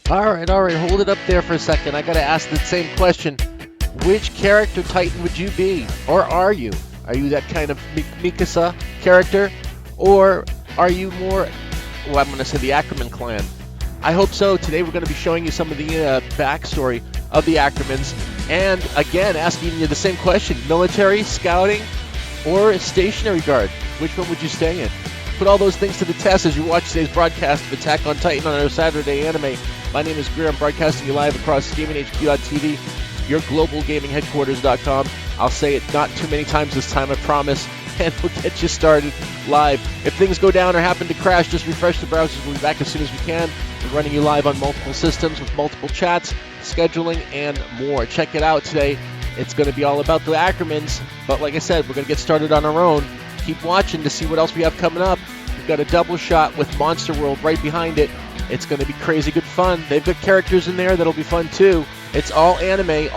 All right, hold it up there for a second. I gotta ask the same question. Which character Titan would you be? Or are you? Are you that kind of Mikasa character? Or are you more, well, I'm gonna say the Ackerman clan? I hope so. Today we're gonna be showing you some of the backstory of the Ackermans. And again, asking you the same question. Military, scouting, or stationary guard? Which one would you stay in? Put all those things to the test as you watch today's broadcast of Attack on Titan on our Saturday anime. My name is Greer. I'm broadcasting you live across GAMINGHQ.TV, your global gaming headquarters.com. I'll say it not too many times this time, I promise, and we'll get you started live. If things go down or happen to crash, just refresh the browsers. We'll be back as soon as we can. We're running you live on multiple systems with multiple chats, scheduling, and more. Check it out today. It's going to be all about the Ackermans, but like I said, we're going to get started on our own. Keep watching to see what else we have coming up. We've got a double shot with Monster World right behind it. It's going to be crazy good fun. They've got characters in there that'll be fun too. It's all anime,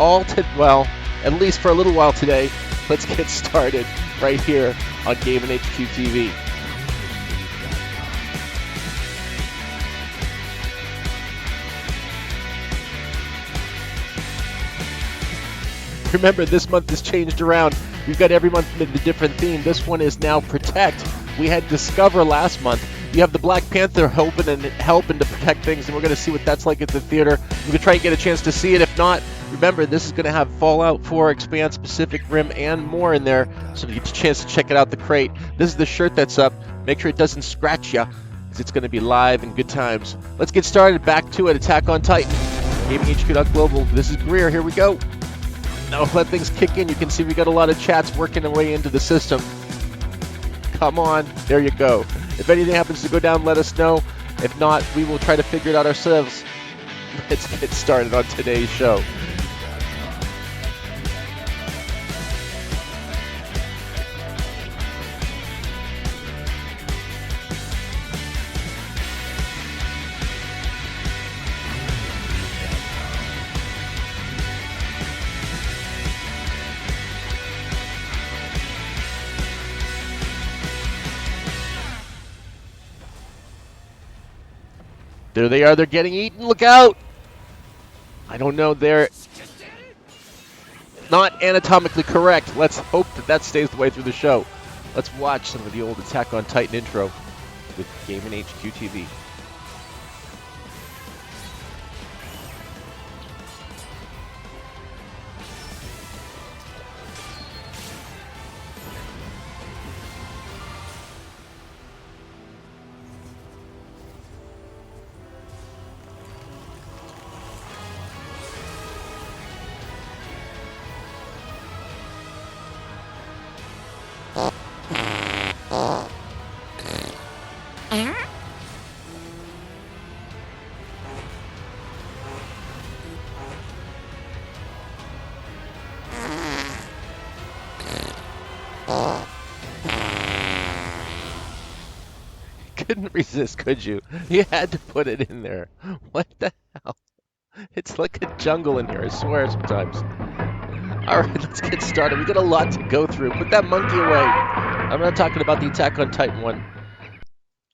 well, at least for a little while today. Let's get started right here on Gaminghqtv. Remember, this month has changed around. We've got every month with a different theme. This one is now Protect. We had Discover last month. You have the Black Panther helping to protect things, and we're going to see what that's like at the theater. We're going to try and get a chance to see it. If not, remember, this is going to have Fallout 4, Expanse, Pacific Rim, and more in there, so you get a chance to check it out, the crate. This is the shirt that's up. Make sure it doesn't scratch you, because it's going to be live and good times. Let's get started. Back to it. Attack on Titan. GAMINGHQ.Global. This is Greer. Here we go. Now let things kick in. You can see we got a lot of chats working their way into the system. Come on. There you go. If anything happens to go down, let us know. If not, we will try to figure it out ourselves. Let's get started on today's show. There they are. They're getting eaten. Look out! I don't know. They're not anatomically correct. Let's hope that stays the way through the show. Let's watch some of the old Attack on Titan intro with Gaminghqtv. Couldn't resist, could you? You had to put it in there. What the hell? It's like a jungle in here, I swear sometimes. Alright, let's get started. We got a lot to go through. Put that monkey away. I'm not talking about the Attack on Titan one.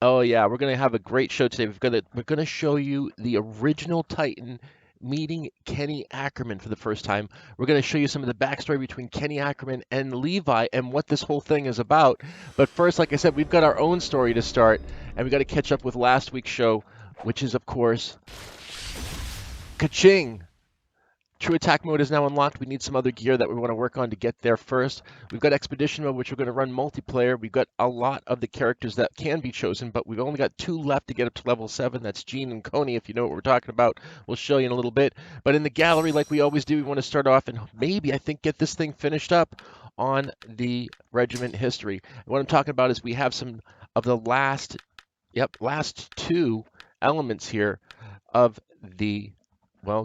Oh yeah, we're gonna have a great show today. We're gonna show you the original Titan meeting Kenny Ackerman for the first time. We're going to show you some of the backstory between Kenny Ackerman and Levi and what this whole thing is about. But first, like I said, we've got our own story to start, and we got to catch up with last week's show, which is, of course, Kaching. True attack mode is now unlocked. We need some other gear that we want to work on to get there first. We've got expedition mode, which we're going to run multiplayer. We've got a lot of the characters that can be chosen, but we've only got 2 left to get up to level 7. That's Jean and Coney, if you know what we're talking about. We'll show you in a little bit. But in the gallery, like we always do, we want to start off and maybe, I think, get this thing finished up on the regiment history. And what I'm talking about is we have some of the last 2 elements here of the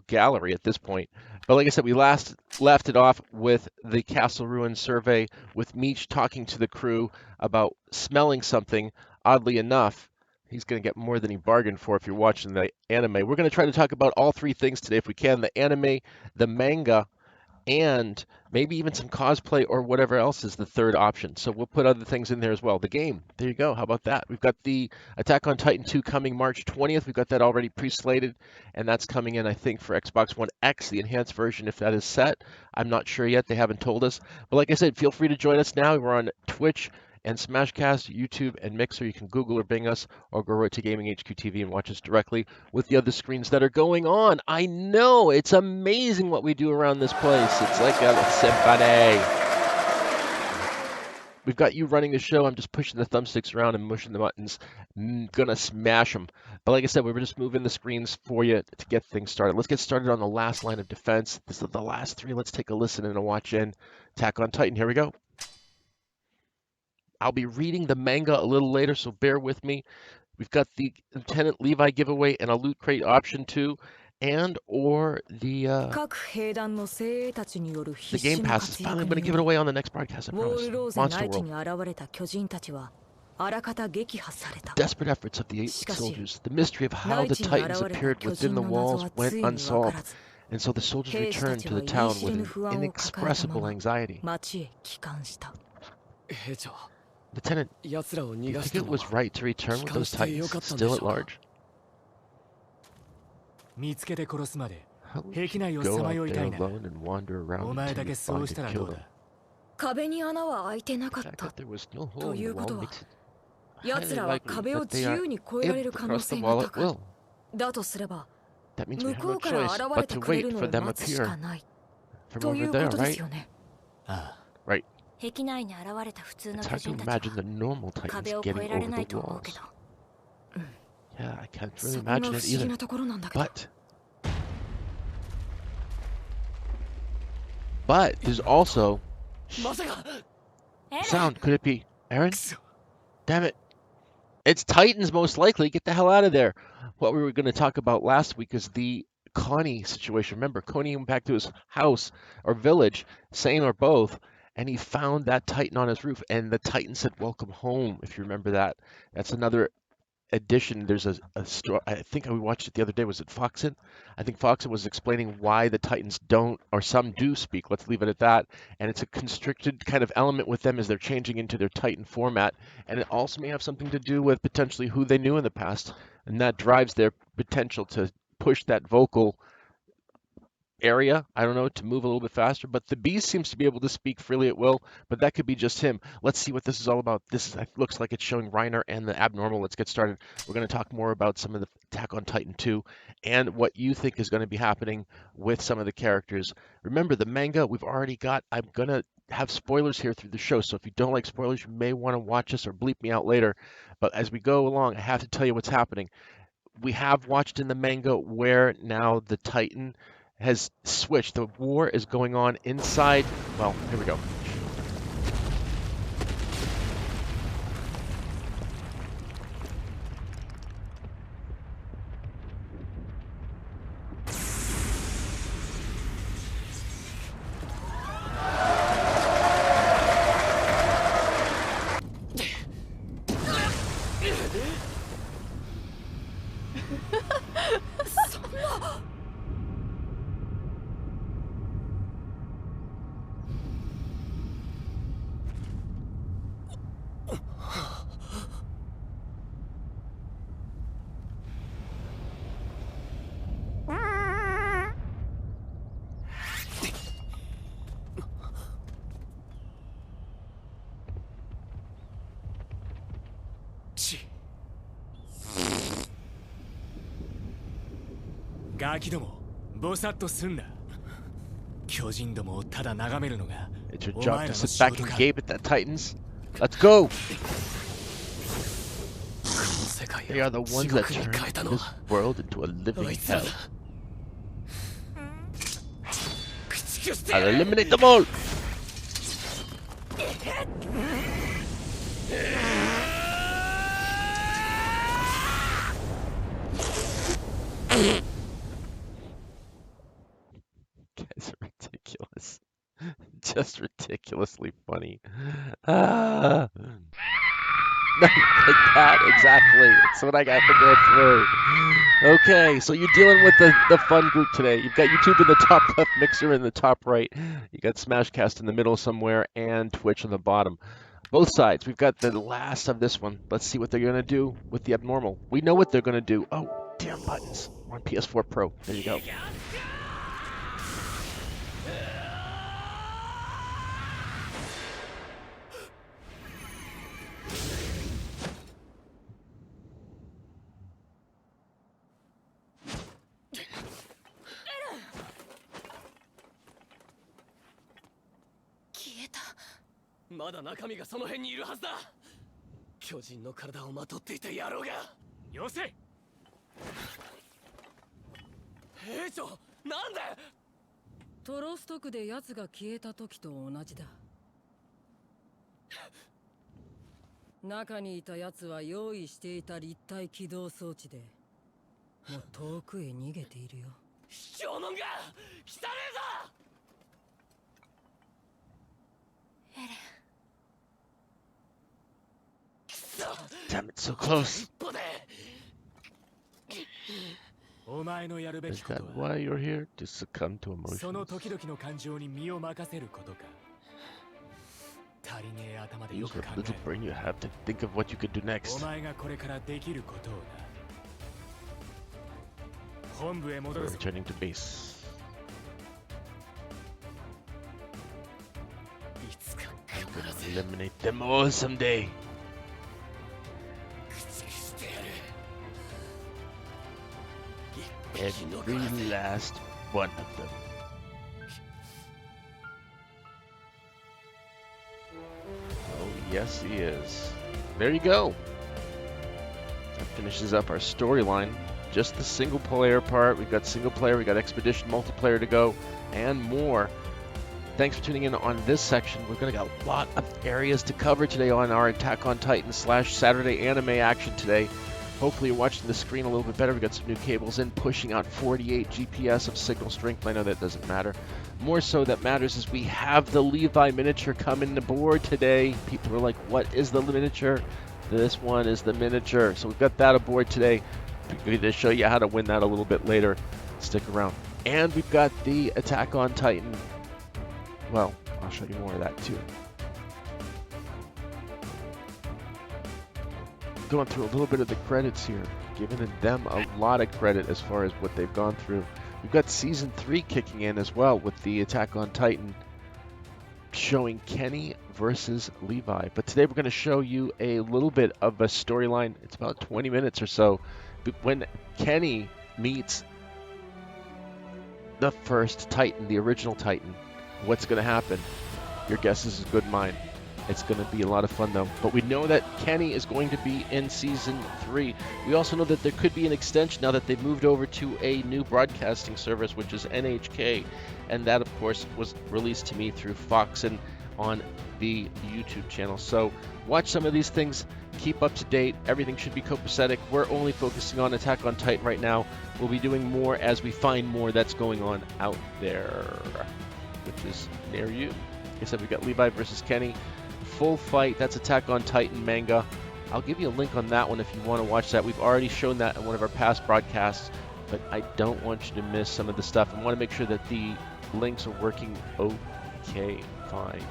gallery at this point. But like I said, we last left it off with the Castle Ruin survey, with Meech talking to the crew about smelling something. Oddly enough, he's going to get more than he bargained for if you're watching the anime. We're going to try to talk about all 3 things today if we can: the anime, the manga, and maybe even some cosplay or whatever else is the third option. So we'll put other things in there as well. The game, there you go. How about that? We've got the Attack on Titan 2 coming March 20th. We've got that already pre-slated, and that's coming in, I think, for Xbox One X, the enhanced version, if that is set. I'm not sure yet. They haven't told us. But like I said, feel free to join us now. We're on Twitch and Smashcast, YouTube, and Mixer. You can Google or Bing us, or go right to Gaminghqtv TV and watch us directly with the other screens that are going on. I know, it's amazing what we do around this place. It's like a symphony. We've got you running the show. I'm just pushing the thumbsticks around and mushing the buttons. Gonna smash them. But like I said, we were just moving the screens for you to get things started. Let's get started on the last line of defense. This is the last three. Let's take a listen and a watch in. Attack on Titan. Here we go. I'll be reading the manga a little later, so bear with me. We've got the Lieutenant Levi giveaway and a loot crate option 2, and or the game pass is finally going to give it away on the next broadcast, I promise. Monster World. Desperate efforts of the 8 soldiers. The mystery of how the Titans appeared within the walls went unsolved, and so the soldiers returned to the town with an inexpressible anxiety. Lieutenant, do you think it was right to return with those Titans still at large? How would you go out there alone and wander around until you find and kill them? The fact that there was no hole in the wall makes it highly likely that they are able to cross the wall at will. That means we have no choice but to wait for them appear from over there, right? Right. It's hard to imagine the normal Titans getting over the walls. Yeah, I can't really imagine it either. But there's also sound. Could it be Eren? Damn it. It's Titans most likely. Get the hell out of there. What we were going to talk about last week is the Connie situation. Remember, Connie went back to his house or village, same or both, and he found that Titan on his roof, and the Titan said, "Welcome home," if you remember that. That's another addition. There's a story, I think we watched it the other day. Was it Foxen? I think Foxen was explaining why the Titans don't, or some do speak. Let's leave it at that. And it's a constricted kind of element with them as they're changing into their Titan format. And it also may have something to do with potentially who they knew in the past. And that drives their potential to push that vocal area, I don't know, to move a little bit faster. But the Beast seems to be able to speak freely at will, but that could be just him. Let's see what this is all about. This looks like it's showing Reiner and the Abnormal. Let's get started. We're going to talk more about some of the Attack on Titan 2 and what you think is going to be happening with some of the characters. Remember, the manga we've already got. I'm going to have spoilers here through the show, so if you don't like spoilers, you may want to watch this or bleep me out later. But as we go along, I have to tell you what's happening. We have watched in the manga where now the Titan has switched. The war is going on inside. Well, here we go. It's your job to sit back and gape at that Titans. Let's go! They are the ones that turn this world into a living hell. I'll eliminate them all! Guys are ridiculous. Just ridiculously funny. Like that, exactly. That's what I got to go through. Okay, so you're dealing with the fun group today. You've got YouTube in the top left, Mixer in the top right. You got Smashcast in the middle somewhere, and Twitch on the bottom. Both sides. We've got the last of this one. Let's see what they're going to do with the abnormal. We know what they're going to do. Oh, damn buttons. We're on PS4 Pro. There you go. Damn it, so close. Is that why you're here? To succumb to emotions? Use what little brain you have to think of what you could do next. We're returning to base. I'm gonna eliminate them all someday. Every last one of them. Oh, yes, he is. There you go. That finishes up our storyline. Just the single player part. We've got single player, we got expedition multiplayer to go, and more. Thanks for tuning in on this section. We're going to got a lot of areas to cover today on our Attack on Titan / Saturday anime action today. Hopefully you're watching the screen a little bit better. We got some new cables in, pushing out 48 GPS of signal strength. I know that doesn't matter. More so that matters is we have the Levi miniature coming aboard today. People are like, what is the miniature? This one is the miniature. So we've got that aboard today. We're going to show you how to win that a little bit later. Stick around. And we've got the Attack on Titan. Well, I'll show you more of that too. Going through a little bit of the credits here, giving them a lot of credit as far as what they've gone through. We've got Season 3 kicking in as well with the Attack on Titan showing Kenny versus Levi. But today we're going to show you a little bit of a storyline. It's about 20 minutes or so. When Kenny meets the first Titan, the original Titan, what's going to happen? Your guess is as good as mine. It's going to be a lot of fun, though. But we know that Kenny is going to be in Season 3. We also know that there could be an extension now that they've moved over to a new broadcasting service, which is NHK. And that, of course, was released to me through Fox and on the YouTube channel. So watch some of these things. Keep up to date. Everything should be copacetic. We're only focusing on Attack on Titan right now. We'll be doing more as we find more that's going on out there, which is near you. Like I said, we got Levi versus Kenny. Full fight. That's Attack on Titan manga. I'll give you a link on that one if you want to watch that. We've already shown that in one of our past broadcasts, but I don't want you to miss some of the stuff. I want to make sure that the links are working okay, fine.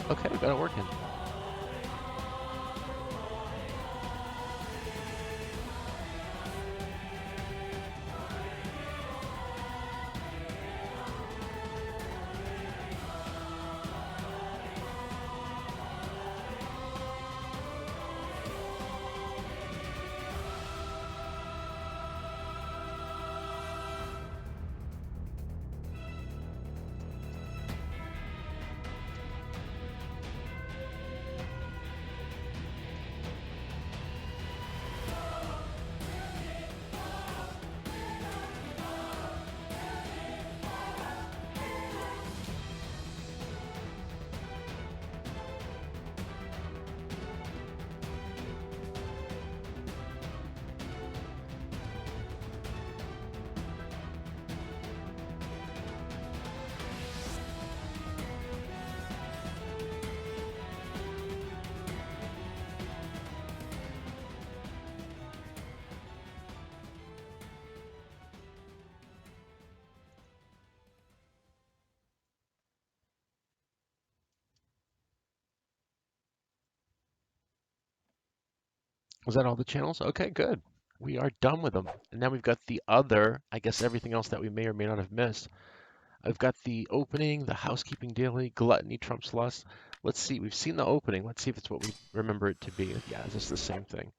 Okay, we got it working. Was that all the channels? Okay, good. We are done with them. And now we've got the other, I guess everything else that we may or may not have missed. I've got the opening, the housekeeping daily, gluttony trumps lust. Let's see, we've seen the opening. Let's see if it's what we remember it to be. Yeah, it's just the same thing.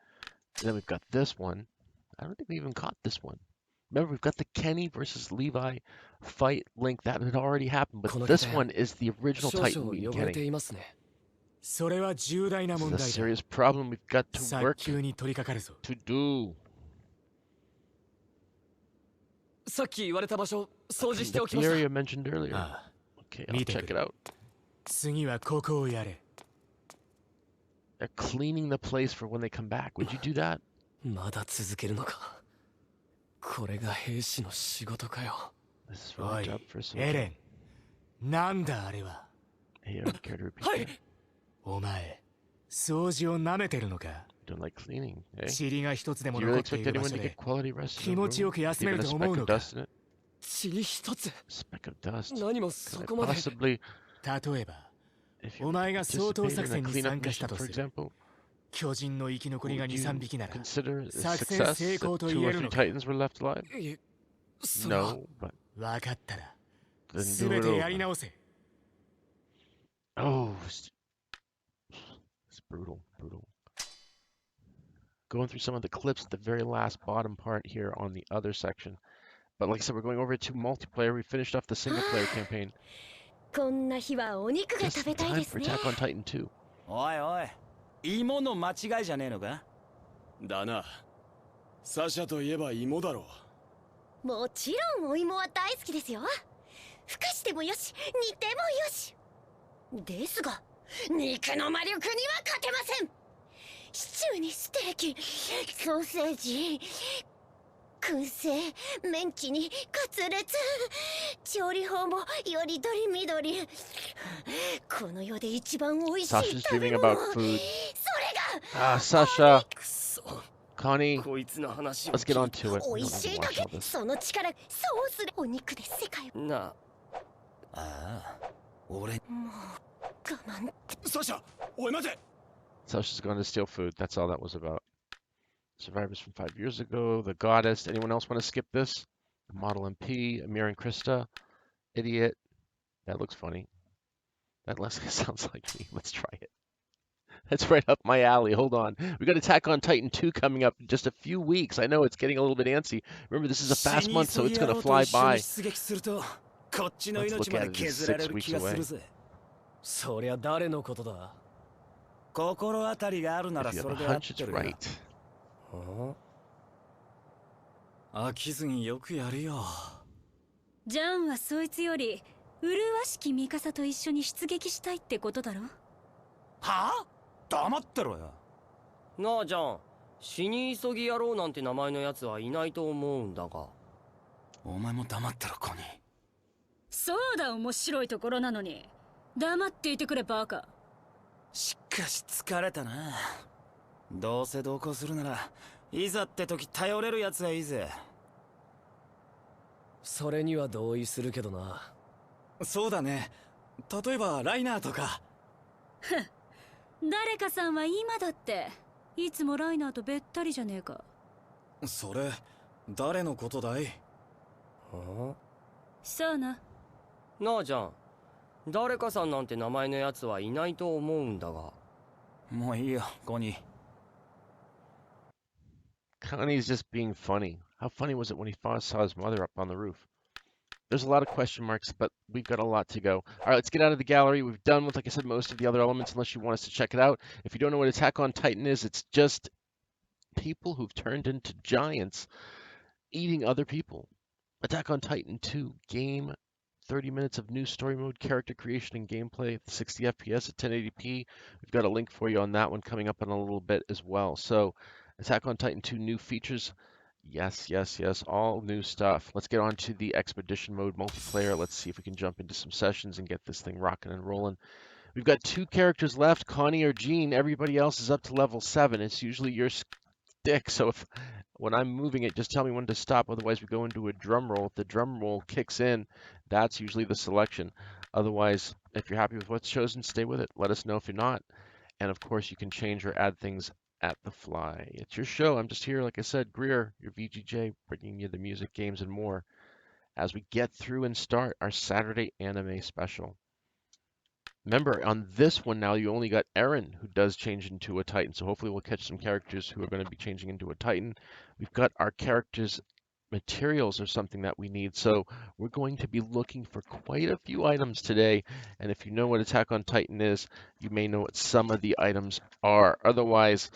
And then we've got this one. I don't think we even caught this one. Remember, we've got the Kenny versus Levi fight link. That had already happened, but this one is the original Titan meeting Kenny. This is a serious problem we've got to work to do. The area mentioned earlier. Okay, I'll check it out. They're cleaning the place for when they come back. Would you do that? This is really a job for us. Hey, I don't care to repeat that. Don't like cleaning, eh? Do you really expect anyone to get quality rest in a room? Even a speck of dust in it? Speck of dust? Can I possibly... If you participate in a cleanup mission, for example, would you consider a success if 2 or 3 Titans were left alive? No, but then do it over. Oh, it's brutal, brutal. Going through some of the clips at the very last bottom part here on the other section. But like I said, we're going over to multiplayer. We finished off the single player campaign. Just in time for Attack on Titan 2. おいおい、芋の間違いじゃねえのか？だな。サシャといえば芋だろう。もちろんお芋は大好きですよ。ふかしてもよし、煮てもよし。ですが、肉の魔力には勝てません。シチューにステーキ、ソーセージ、燻製、メンチにカツレツ、調理法もよりどりみどり。この世で一番美味しい食べ物。それが。Sasha, Connie, let's get on to it. 美味しいだけ、その力、そうするお肉で世界を。なあ。ああ、俺。もう我慢。サシャ、おい待て。Sasha's going to steal food. That's all that was about. Survivors from 5 years ago. The Goddess. Anyone else want to skip this? Model MP. Amir and Krista. Idiot. That looks funny. That sounds like me. Let's try it. That's right up my alley. Hold on. We got Attack on Titan 2 coming up in just a few weeks. I know it's getting a little bit antsy. Remember, this is a fast month, so it's going to fly by. Let's look at it. It's 6 weeks away. If you have a hunch, it's right. 飽きずによくやるよ。ジャンはそいつより麗しきミカサと一緒に出撃したいってことだろ。はあ？黙ってろよ。なあジャン、死に急ぎ野郎なんて名前のやつはいないと思うんだが。お前も黙ってろコニー。そうだ、面白いところなのに。黙っていてくれバカ。しかし疲れたな。どうせ同行するならいざって時頼れるやつがいいぜ。それには同意するけどな。そうだね。例えばライナーとか。ふん、誰かさんは今だっていつもライナーとべったりじゃねえか。それ誰のことだい？さあな。なあじゃん、誰かさんなんて名前のやつはいないと思うんだが。もういいよ、コニー。Connie's just being funny. How funny was it when he first saw his mother up on the roof? There's a lot of question marks, but we've got a lot to go. All right, let's get out of the gallery. We've done with, like I said, most of the other elements, unless you want us to check it out. If you don't know what Attack on Titan is, it's just people who've turned into giants eating other people. Attack on Titan 2 game, 30 minutes of new story mode, character creation, and gameplay, 60 FPS at 1080p. We've got a link for you on that one coming up in a little bit as well. So Attack on Titan 2 new features. Yes, yes, yes, all new stuff. Let's get on to the expedition mode multiplayer. Let's see if we can jump into some sessions and get this thing rocking and rolling. We've got 2 characters left, Connie or Jean. Everybody else is up to level 7. It's usually your stick, so if when I'm moving it, just tell me when to stop. Otherwise, we go into a drum roll. If the drum roll kicks in, that's usually the selection. Otherwise, if you're happy with what's chosen, stay with it. Let us know if you're not. And of course, you can change or add things at the fly. It's your show. I'm just here, like I said, Greer, your VGJ, bringing you the music, games, and more as we get through and start our Saturday anime special. Remember, on this one now, you only got Eren, who does change into a Titan, so hopefully we'll catch some characters who are going to be changing into a Titan. We've got our characters' materials or something that we need, so we're going to be looking for quite a few items today, and if you know what Attack on Titan is, you may know what some of the items are. Otherwise,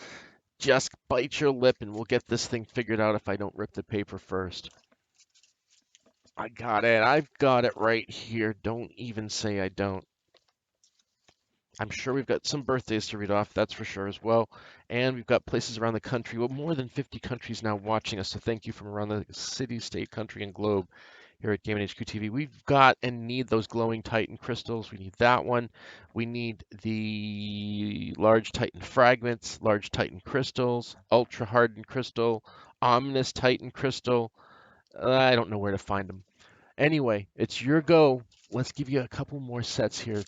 just bite your lip and we'll get this thing figured out if I don't rip the paper first. I got it. I've got it right here. Don't even say I don't. I'm sure we've got some birthdays to read off, that's for sure as well. And we've got places around the country. Well, more than 50 countries now watching us. So thank you from around the city, state, country, and globe here at GAMINGHQ.TV. We've got and need those glowing Titan crystals. We need that one. We need the large Titan fragments, large Titan crystals, ultra hardened crystal, ominous Titan crystal. I don't know where to find them. Anyway, it's your go. Let's give you a couple more sets here.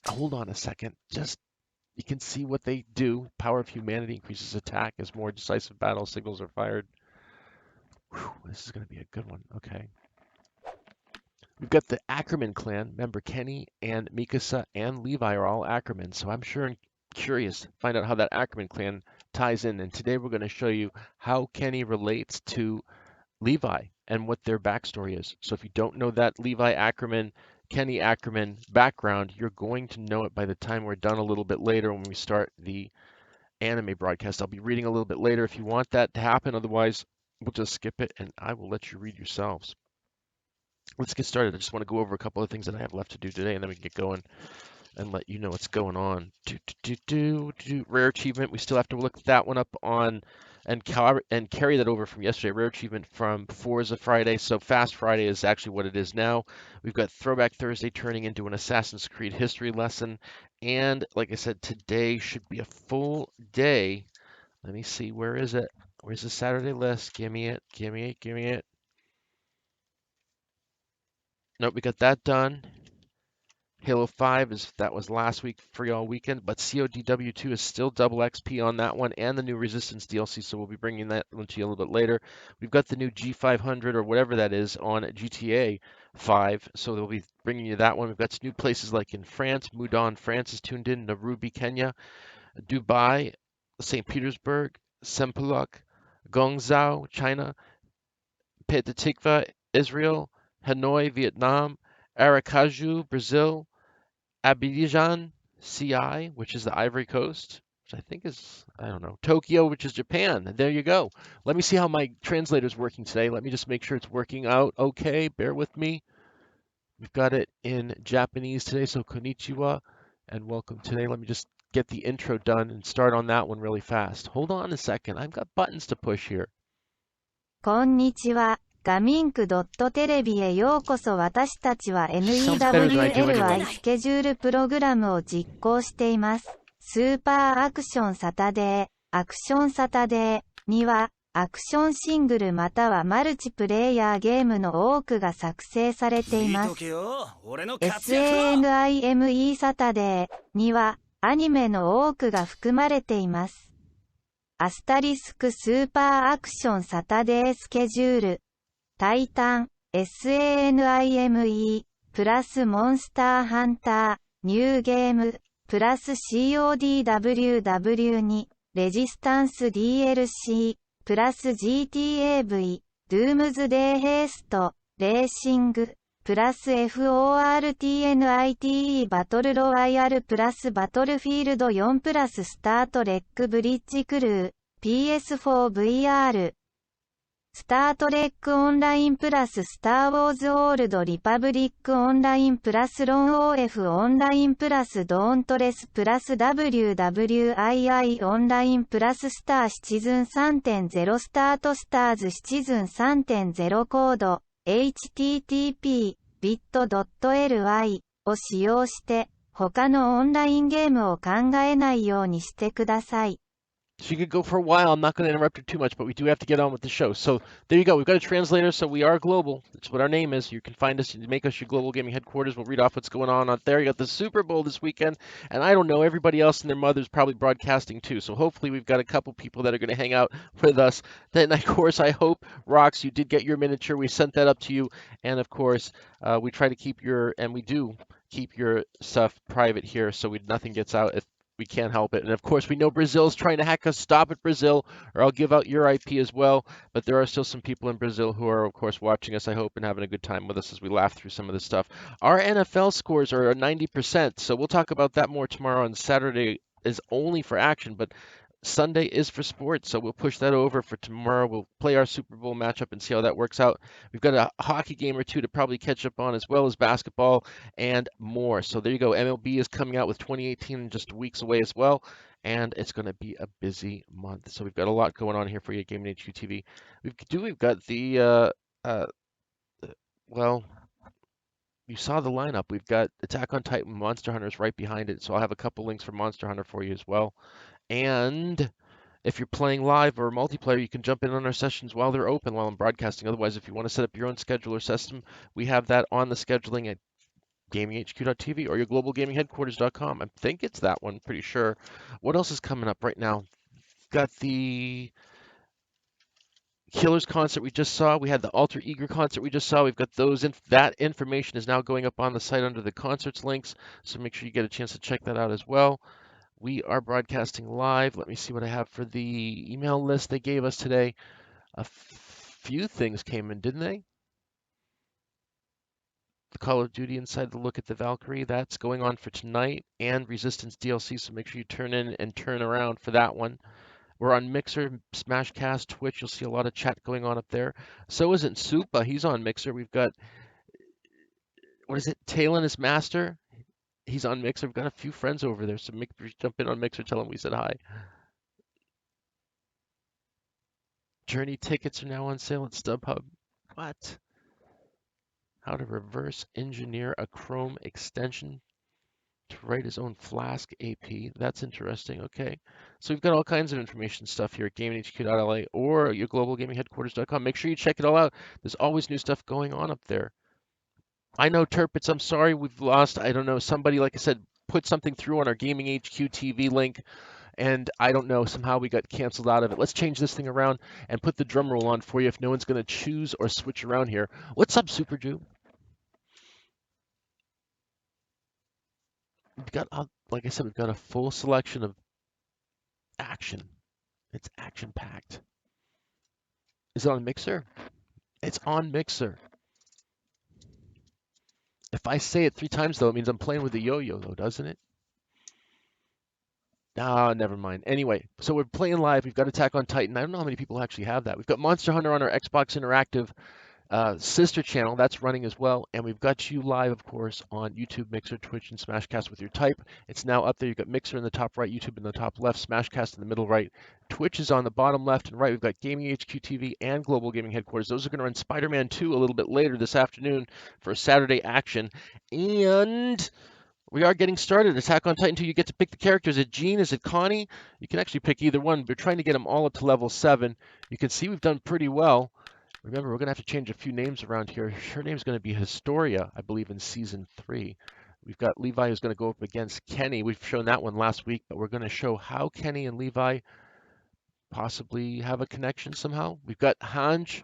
Hold on a second. Just, you can see what they do. Power of humanity increases attack as more decisive battle signals are fired. Whew, this is going to be a good one. Okay. We've got the Ackerman clan. Remember, Kenny and Mikasa and Levi are all Ackerman, so I'm sure and curious to find out how that Ackerman clan ties in. And today we're going to show you how Kenny relates to Levi and what their backstory is. So if you don't know that Levi Ackerman, Kenny Ackerman background, you're going to know it by the time we're done a little bit later when we start the anime broadcast. I'll be reading a little bit later if you want that to happen. Otherwise, we'll just skip it and I will let you read yourselves. Let's get started. I just want to go over a couple of things that I have left to do today and then we can get going and let you know what's going on. Rare achievement. We still have to look that one up on and carry that over from yesterday. Rare achievement from Forza Friday. So Fast Friday is actually what it is now. We've got Throwback Thursday turning into an Assassin's Creed history lesson. And like I said, today should be a full day. Let me see. Where is it? Where's the Saturday list? Give me it. Give me it. Give me it. Nope, we got that done. Halo 5 that was last week, free all weekend, but CODW2 is still double XP on that one, and the new Resistance DLC, so we'll be bringing that one to you a little bit later. We've got the new G500 or whatever that is on GTA 5, so we'll be bringing you that one. We've got some new places like in France, Moudon, France is tuned in, Nairobi, Kenya, Dubai, St. Petersburg, Sempuluk, Guangzhou, China, Petah Tikva, Israel, Hanoi, Vietnam, Aracaju, Brazil, Abidjan, CI, which is the Ivory Coast, which I think is, I don't know, Tokyo, which is Japan. There you go. Let me see how my translator's working today. Let me just make sure it's working out okay. Bear with me. We've got it in Japanese today, so konnichiwa and welcome today. Let me just get the intro done and start on that one really fast. Hold on a second. I've got buttons to push here. Konnichiwa. GAMINGHQ.LA へようこそ。私たちは NEWLI スケジュールプログラムを実行しています。スーパーアクションサタデー、アクションサタデーには、アクションシングルまたはマルチプレイヤーゲームの多くが作成されています。SANIME サタデーには、アニメの多くが含まれています。アスタリスクスーパーアクションサタデースケジュール。タイタン、SANIME、プラスモンスターハンター、ニューゲーム、プラス CODWW2、レジスタンス DLC、プラス GTAV、ドゥームズデーヘイスト、レーシング、プラス FORTNITE バトルロワイヤルプラスバトルフィールド4プラススタートレックブリッジクルー、PS4VR、スタートレックオンラインプラススターウォーズオールドリパブリックオンラインプラスロン OF オンラインプラスドーントレスプラス WWII オンラインプラススターシチズン 3.0 スタートスターズシチズン 3.0 コード http bit.ly を使用して他のオンラインゲームを考えないようにしてください。She could go for a while. I'm not going to interrupt her too much, but we do have to get on with the show. So there you go. We've got a translator, so we are global. That's what our name is. You can find us, make us your global gaming headquarters. We'll read off what's going on out there. You got the Super Bowl this weekend, and I don't know, everybody else and their mother's probably broadcasting too. So hopefully we've got a couple people that are going to hang out with us. Then, of course, I hope, Rox, you did get your miniature. We sent that up to you. And, of course, we try to keep we do keep your stuff private here so nothing gets out if we can't help it. And of course, we know Brazil's trying to hack us. Stop it, Brazil, or I'll give out your IP as well. But there are still some people in Brazil who are, of course, watching us, I hope, and having a good time with us as we laugh through some of this stuff. Our NFL scores are 90%, so we'll talk about that more tomorrow. On Saturday is only for action, but Sunday is for sports, so we'll push that over for tomorrow. We'll play our Super Bowl matchup and see how that works out. We've got a hockey game or two to probably catch up on, as well as basketball and more. So there you go. MLB is coming out with 2018 just weeks away as well, and it's going to be a busy month. So we've got a lot going on here for you at GamingHQ.TV. We've got well, you saw the lineup. We've got Attack on Titan, Monster Hunters right behind it, so I'll have a couple links for Monster Hunter for you as well. And if you're playing live or multiplayer, you can jump in on our sessions while they're open, while I'm broadcasting. Otherwise, if you want to set up your own scheduler system, we have that on the scheduling at GAMINGHQ.TV or your globalgamingheadquarters.com. I think it's that one, pretty sure. What else is coming up right now? Got the Killers concert we just saw. We had the Alter Ego concert we just saw. We've got that information is now going up on the site under the concerts links, so make sure you get a chance to check that out as well. We are broadcasting live. Let me see what I have for the email list they gave us today. A few things came in, didn't they? The Call of Duty Inside the Look at the Valkyrie, that's going on for tonight, and Resistance DLC, so make sure you turn in and turn around for that one. We're on Mixer, Smashcast, Twitch. You'll see a lot of chat going on up there. So isn't Supa. He's on Mixer. We've got, Talon is Master. He's on Mixer. We've got a few friends over there, so make sure you jump in on Mixer, tell them we said hi. Journey tickets are now on sale at StubHub. What? How to reverse engineer a Chrome extension to write his own Flask AP. That's interesting. Okay. So we've got all kinds of information stuff here at GaminghQ.LA or your globalgamingheadquarters.com. Make sure you check it all out. There's always new stuff going on up there. I know, Turpitz, I'm sorry we've lost, I don't know, somebody, like I said, put something through on our GamingHQ TV link, and I don't know, somehow we got canceled out of it. Let's change this thing around and put the drum roll on for you if no one's going to choose or switch around here. What's up, Super Jew? We've got, like I said, we've got a full selection of action. It's action-packed. Is it on Mixer? It's on Mixer. If I say it 3 times, though, it means I'm playing with the yo-yo, though, doesn't it? Ah, never mind. Anyway, so we're playing live. We've got Attack on Titan. I don't know how many people actually have that. We've got Monster Hunter on our Xbox Interactive sister channel. That's running as well. And we've got you live, of course, on YouTube, Mixer, Twitch, and Smashcast with your type. It's now up there. You've got Mixer in the top right, YouTube in the top left, Smashcast in the middle right. Twitch is on the bottom left and right. We've got GamingHQ TV and Global Gaming Headquarters. Those are going to run Spider-Man 2 a little bit later this afternoon for Saturday action. And we are getting started. Attack on Titan 2, you get to pick the characters. Is it Jean? Is it Connie? You can actually pick either one. We're trying to get them all up to level 7. You can see we've done pretty well. Remember, we're going to have to change a few names around here. Her name's going to be Historia, I believe, in Season 3. We've got Levi who's going to go up against Kenny. We've shown that one last week, but we're going to show how Kenny and Levi possibly have a connection somehow. We've got Hanj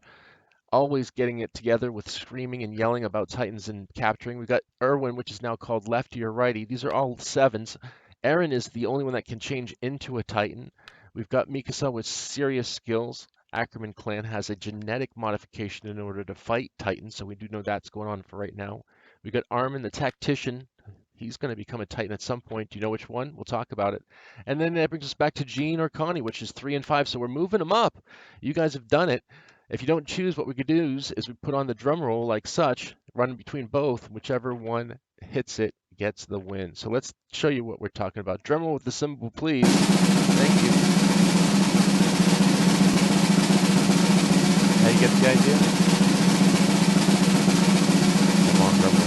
always getting it together with screaming and yelling about Titans and capturing. We've got Erwin, which is now called Lefty or Righty. These are all 7s. Eren is the only one that can change into a Titan. We've got Mikasa with serious skills. Ackerman clan has a genetic modification in order to fight Titans, so we do know that's going on for right now. We've got Armin, the tactician. He's going to become a Titan at some point. Do you know which one? We'll talk about it. And then that brings us back to Jean or Connie, which is 3 and 5. So we're moving them up. You guys have done it. If you don't choose, what we could do is we put on the drum roll like such, run between both. Whichever one hits it gets the win. So let's show you what we're talking about. Drum roll with the symbol, please. Thank you. Now you get the idea? Come on, drum roll.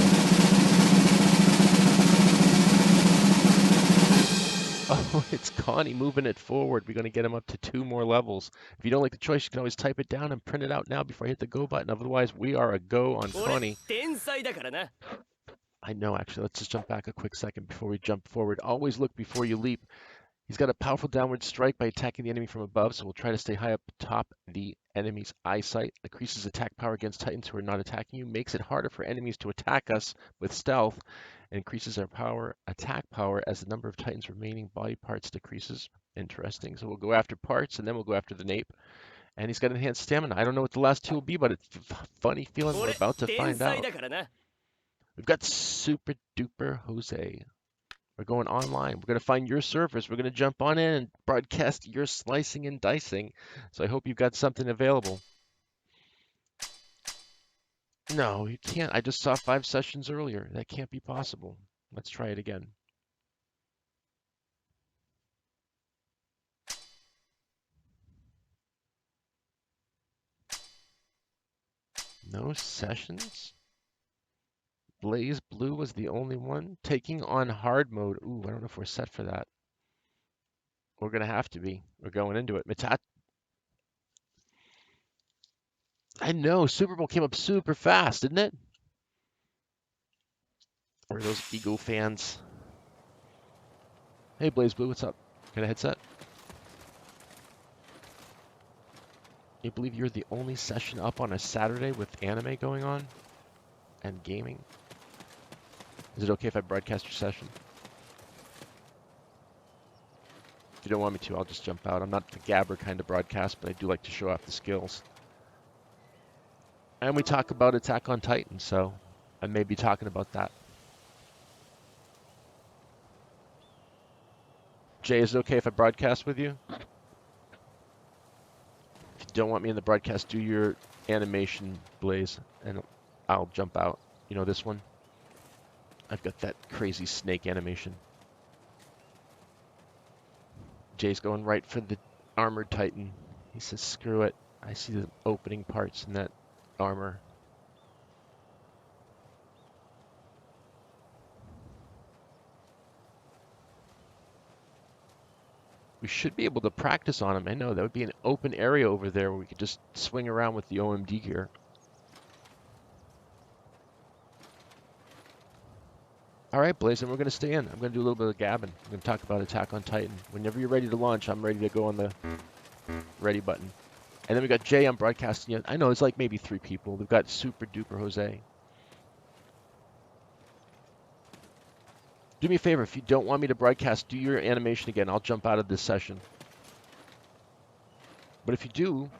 Oh, it's It's Connie moving it forward. We're going to get him up to 2 more levels. If you don't like the choice, you can always type it down and print it out now before I hit the go button. Otherwise, we are a go on Connie. I know, actually. Let's just jump back a quick second before we jump forward. Always look before you leap. He's got a powerful downward strike by attacking the enemy from above, so we'll try to stay high up top the enemy's eyesight. Increases attack power against Titans who are not attacking you. Makes it harder for enemies to attack us with stealth. And increases our attack power as the number of Titans' remaining body parts decreases. Interesting. So we'll go after parts, and then we'll go after the nape. And he's got enhanced stamina. I don't know what the last 2 will be, but it's a funny feeling we're about to find out. We've got Super Duper Jose. We're going online. We're going to find your servers. We're going to jump on in and broadcast your slicing and dicing. So I hope you've got something available. No, you can't. I just saw 5 sessions earlier. That can't be possible. Let's try it again. No sessions? Blaze Blue was the only one. Taking on hard mode. Ooh, I don't know if we're set for that. We're going to have to be. We're going into it. I know. Super Bowl came up super fast, didn't it? Or those Eagle fans. Hey, Blaze Blue, what's up? Got a headset? You believe you're the only session up on a Saturday with anime going on? And gaming? Is it okay if I broadcast your session? If you don't want me to, I'll just jump out. I'm not the gabber kind of broadcast, but I do like to show off the skills. And we talk about Attack on Titan, so I may be talking about that. Jay, is it okay if I broadcast with you? If you don't want me in the broadcast, do your animation, Blaze, and I'll jump out. You know this one? I've got that crazy snake animation. Jay's going right for the armored Titan. He says, screw it. I see the opening parts in that armor. We should be able to practice on him. I know, that would be an open area over there where we could just swing around with the OMD gear. All right, Blazin', we're going to stay in. I'm going to do a little bit of gabbing. I'm going to talk about Attack on Titan. Whenever you're ready to launch, I'm ready to go on the ready button. And then we got Jay on broadcasting. I know, it's like maybe 3 people. We've got Super Duper Jose. Do me a favor, if you don't want me to broadcast, do your animation again. I'll jump out of this session. But if you do,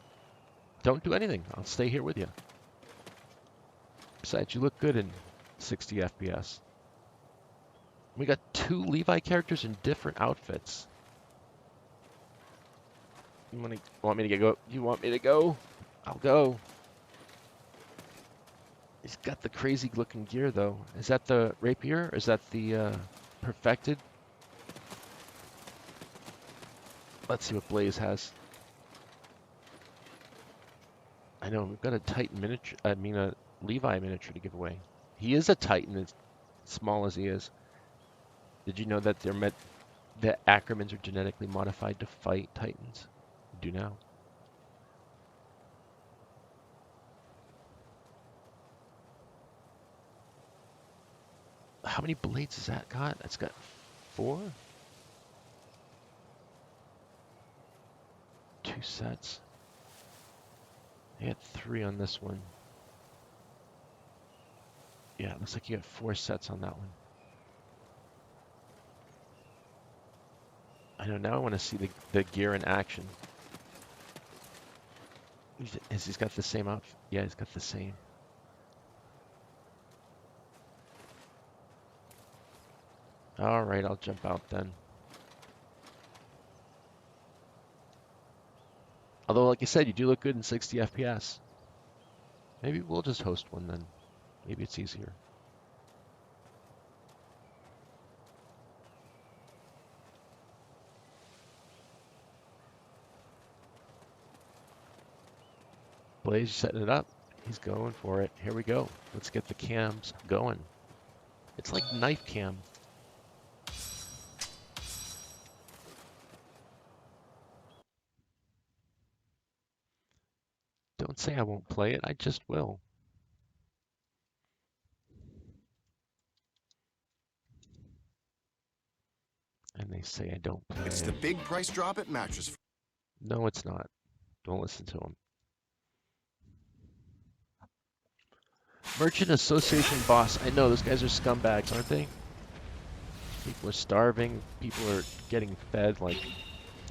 don't do anything. I'll stay here with you. Besides, you look good in 60 FPS. We got 2 Levi characters in different outfits. You want me to go? You want me to go? I'll go. He's got the crazy looking gear though. Is that the rapier? Or is that the perfected? Let's see what Blaze has. I know we've got a Titan miniature. I mean a Levi miniature to give away. He is a Titan, as small as he is. Did you know that the Ackermans are genetically modified to fight Titans? You do now. How many blades has that got? That's got 4? 2 sets. I had 3 on this one. Yeah, it looks like you got 4 sets on that one. I know, now I want to see the gear in action. Has he got the same outfit? Yeah, he's got the same. Alright, I'll jump out then. Although, like I said, you do look good in 60 FPS. Maybe we'll just host one then. Maybe it's easier. Blaze setting it up. He's going for it. Here we go. Let's get the cams going. It's like knife cam. not saying I won't play it, I just will. And they say I don't play It's it. the big price drop at Mattress. No, it's not. Don't listen to them. Merchant Association boss. I know, those guys are scumbags, aren't they? People are starving. People are getting fed. Like,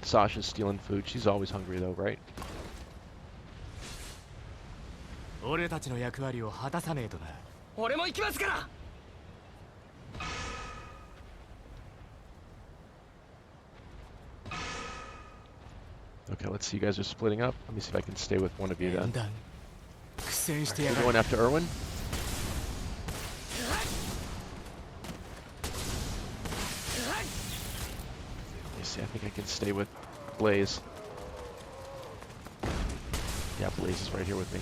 Sasha's stealing food. She's always hungry, though, right? Okay, let's see. You guys are splitting up. Let me see if I can stay with one of you then. Right, we're going after Irwin. Let me see. I think I can stay with Blaze. Yeah, Blaze is right here with me.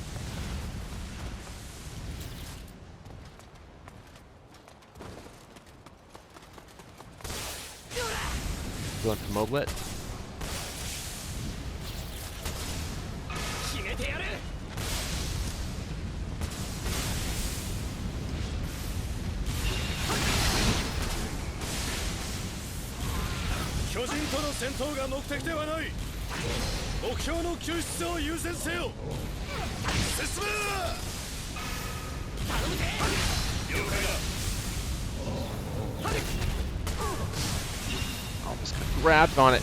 Going for Moglet. Almost got grabbed on it.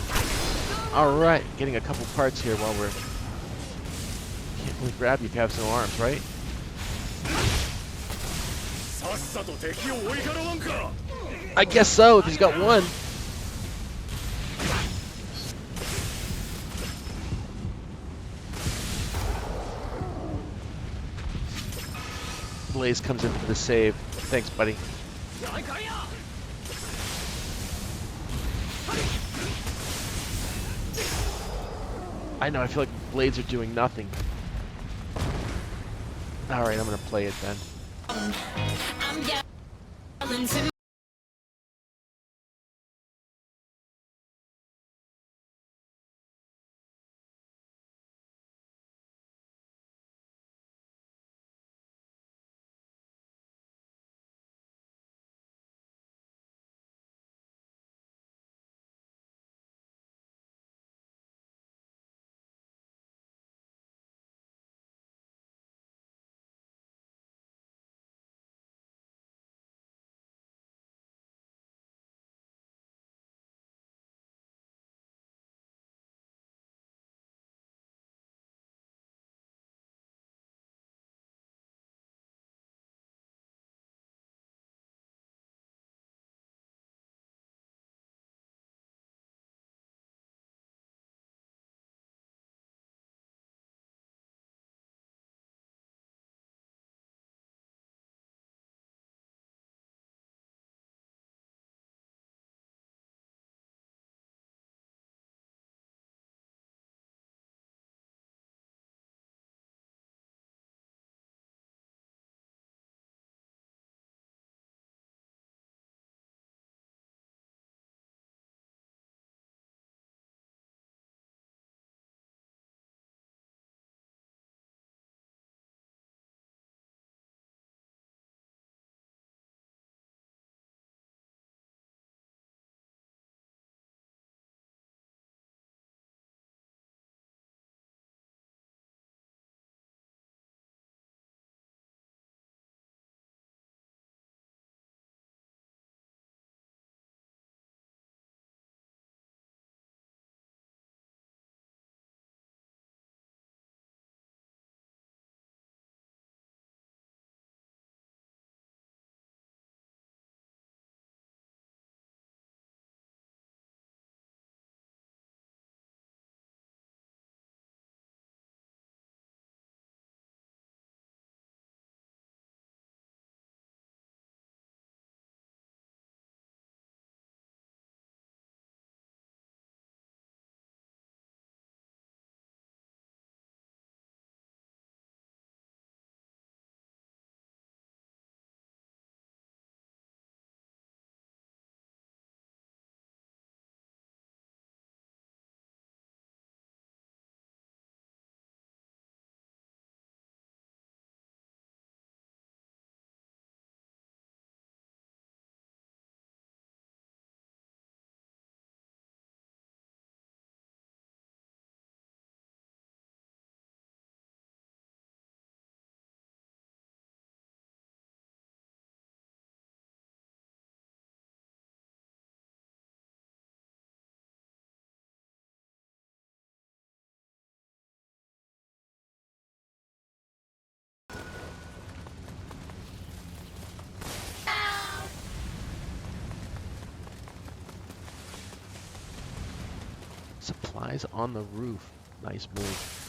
Alright, getting a couple parts here while we're... Can't really grab you if you have no arms, right? I guess so, if he's got one. Blaze comes in for the save. Thanks, buddy. I know, I feel like blades are doing nothing. Alright, I'm gonna play it then. flies on the roof. Nice move.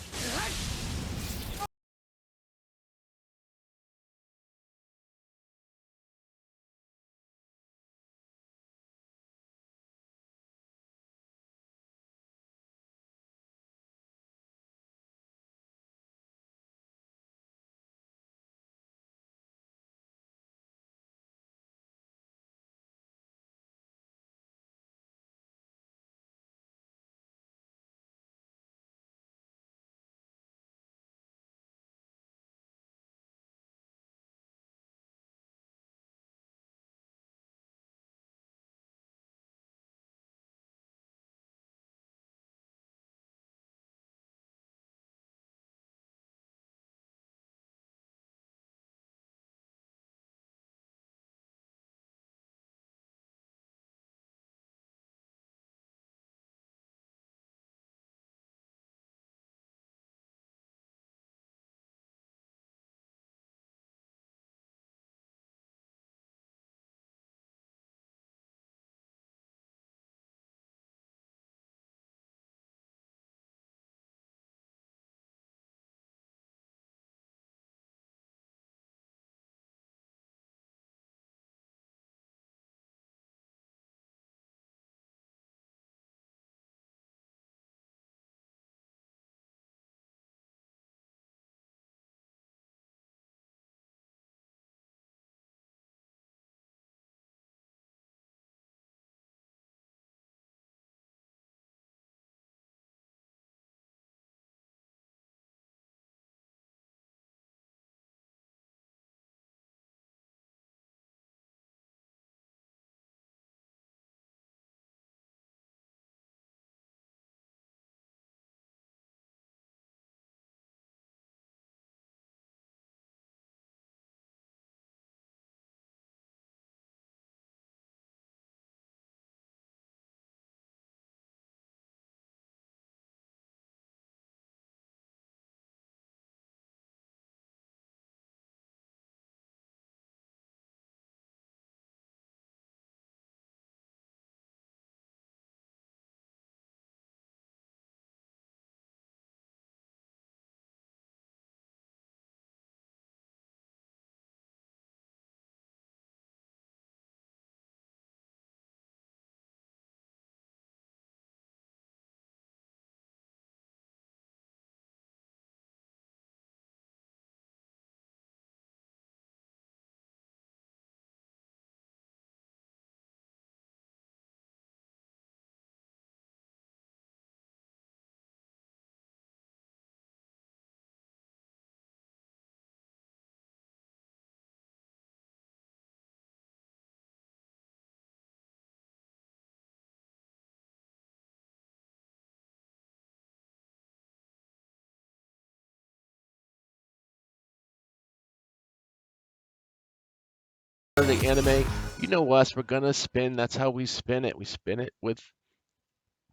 The anime, you know us, we're gonna spin. That's how we spin it. We spin it with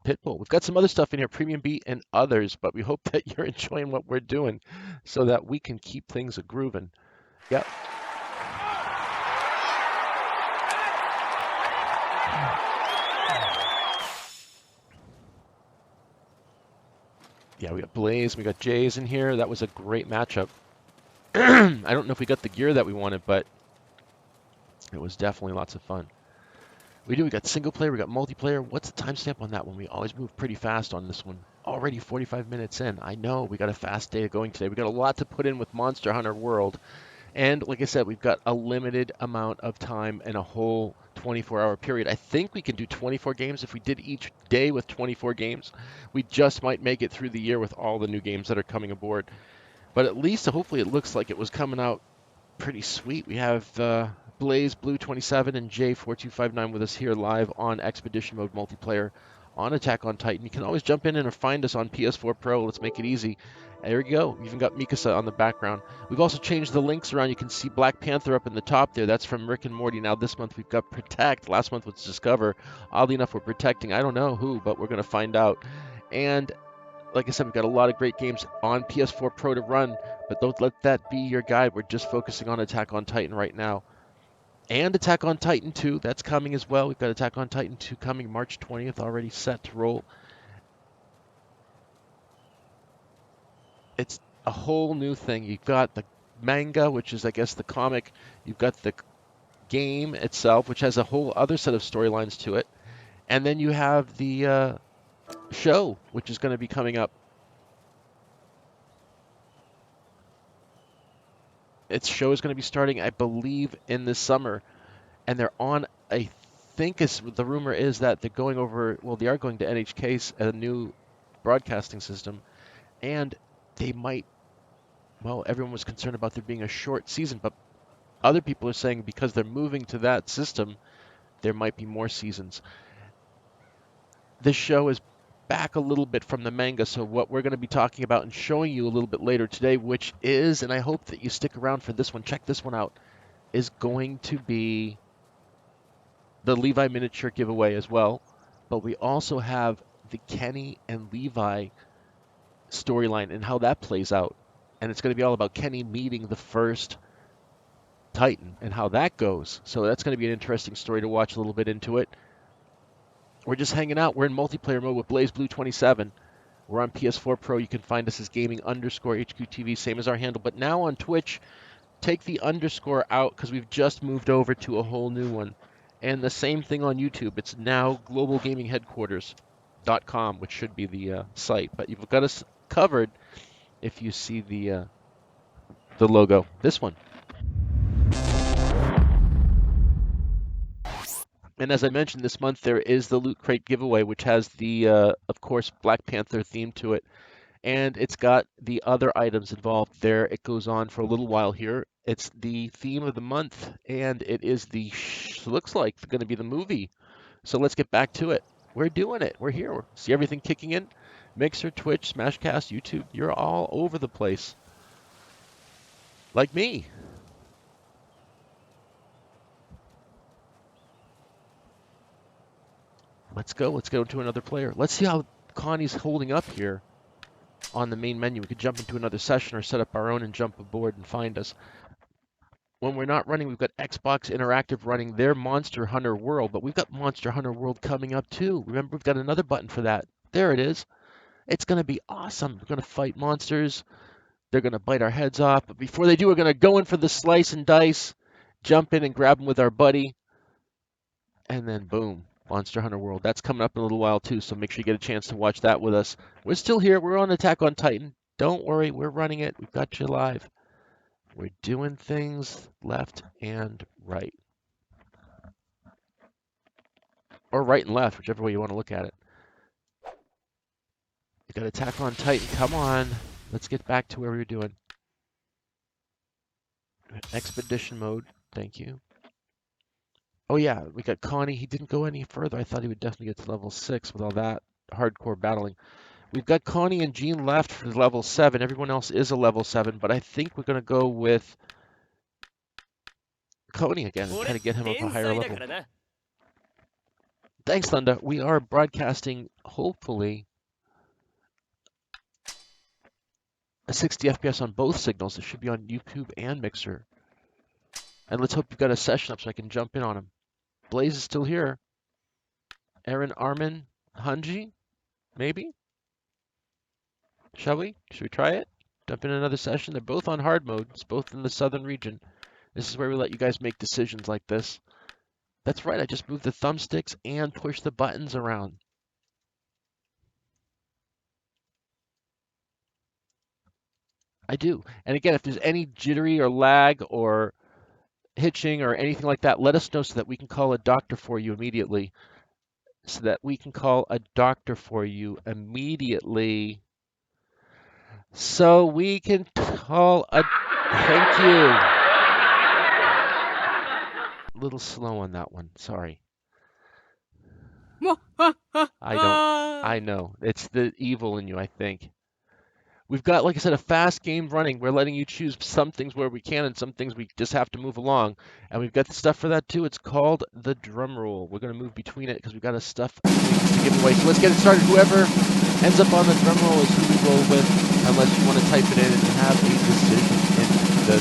Pitbull. We've got some other stuff in here, Premium Beat and others, but we hope that you're enjoying what we're doing so that we can keep things a grooving. Yep. Yeah, we got Blaze, we got Jays in here. That was a great matchup. I don't know if we got the gear that we wanted, but it was definitely lots of fun. We got single player, we got multiplayer. What's the timestamp on that one? We always move pretty fast on this one. Already 45 minutes in. I know we got a fast day going today. We got a lot to put in with Monster Hunter World. And like I said, we've got a limited amount of time and a whole 24-hour period. I think we can do 24 games. If we did each day with 24 games, we just might make it through the year with all the new games that are coming aboard. But at least, hopefully, it looks like it was coming out pretty sweet. We have Blaze Blue 27 and J4259 with us here live on Expedition Mode multiplayer on Attack on Titan. You can always jump in and find us on PS4 Pro. Let's make it easy. There we go. We even got Mikasa on the background. We've also changed the links around. You can see Black Panther up in the top there. That's from Rick and Morty. Now this month we've got Protect. Last month was Discover. Oddly enough, we're protecting. I don't know who, but we're going to find out. And like I said, we've got a lot of great games on PS4 Pro to run, but don't let that be your guide. We're just focusing on Attack on Titan right now. And Attack on Titan 2, that's coming as well. We've got Attack on Titan 2 coming March 20th, already set to roll. It's a whole new thing. You've got the manga, which is, I guess, the comic. You've got the game itself, which has a whole other set of storylines to it. And then you have the show, which is going to be coming up. Its show is going to be starting, I believe, in the summer. And they're on, I think the rumor is that they're going over, well, they are going to NHK, a new broadcasting system. And they might, well, everyone was concerned about there being a short season, but other people are saying because they're moving to that system, there might be more seasons. This show is back a little bit from the manga, so what we're going to be talking about and showing you a little bit later today, which is, and I hope that you stick around for this one, check this one out, is going to be the Levi miniature giveaway as well. But we also have the Kenny and Levi storyline and how that plays out. And it's going to be all about Kenny meeting the first Titan and how that goes. So that's going to be an interesting story to watch a little bit into it. We're just hanging out. We're in multiplayer mode with BlazeBlue27. We're on PS4 Pro. You can find us as Gaming_HQTV, same as our handle. But now on Twitch, take the underscore out because we've just moved over to a whole new one. And the same thing on YouTube. It's now globalgamingheadquarters.com, which should be the site. But you've got us covered if you see the logo. This one. And as I mentioned, this month there is the Loot Crate giveaway, which has the, of course, Black Panther theme to it. And it's got the other items involved there. It goes on for a little while here. It's the theme of the month, and it is looks like going to be the movie. So let's get back to it. We're doing it. We're here. See everything kicking in? Mixer, Twitch, Smashcast, YouTube. You're all over the place. Like me. Let's go. Let's go to another player. Let's see how Connie's holding up here on the main menu. We could jump into another session or set up our own and jump aboard and find us. When we're not running, we've got Xbox Interactive running their Monster Hunter World, but we've got Monster Hunter World coming up too. Remember, we've got another button for that. There it is. It's going to be awesome. We're going to fight monsters. They're going to bite our heads off. But before they do, we're going to go in for the slice and dice, jump in and grab them with our buddy, and then boom. Monster Hunter World. That's coming up in a little while too, so make sure you get a chance to watch that with us. We're still here. We're on Attack on Titan. Don't worry, we're running it. We've got you live. We're doing things left and right. Or right and left, whichever way you want to look at it. You got Attack on Titan. Come on. Let's get back to where we were doing. Expedition mode. Thank you. Oh yeah, we got Connie. He didn't go any further. I thought he would definitely get to level 6 with all that hardcore battling. We've got Connie and Jean left for level 7. Everyone else is a level 7, but I think we're going to go with Connie again and kind of get him up a higher level. Thanks, Thunder. We are broadcasting, hopefully, a 60 FPS on both signals. It should be on YouTube and Mixer. And let's hope you've got a session up so I can jump in on him. Blaze is still here. Aaron, Armin, Hanji, maybe? Shall we? Should we try it? Jump in another session. They're both on hard mode. It's both in the southern region. This is where we let you guys make decisions like this. That's right. I just moved the thumbsticks and pushed the buttons around. I do. And again, if there's any jittery or lag or hitching or anything like that, let us know so that we can call a doctor for you immediately. So that we can call a doctor for you immediately. So we can call a... Thank you. A little slow on that one. Sorry. I know. It's the evil in you, I think. We've got, like I said, a fast game running. We're letting you choose some things where we can and some things we just have to move along. And we've got the stuff for that too. It's called the drum roll. We're going to move between it because we've got stuff to give away. So let's get it started. Whoever ends up on the drum roll is who we roll with, unless you want to type it in and have a decision in the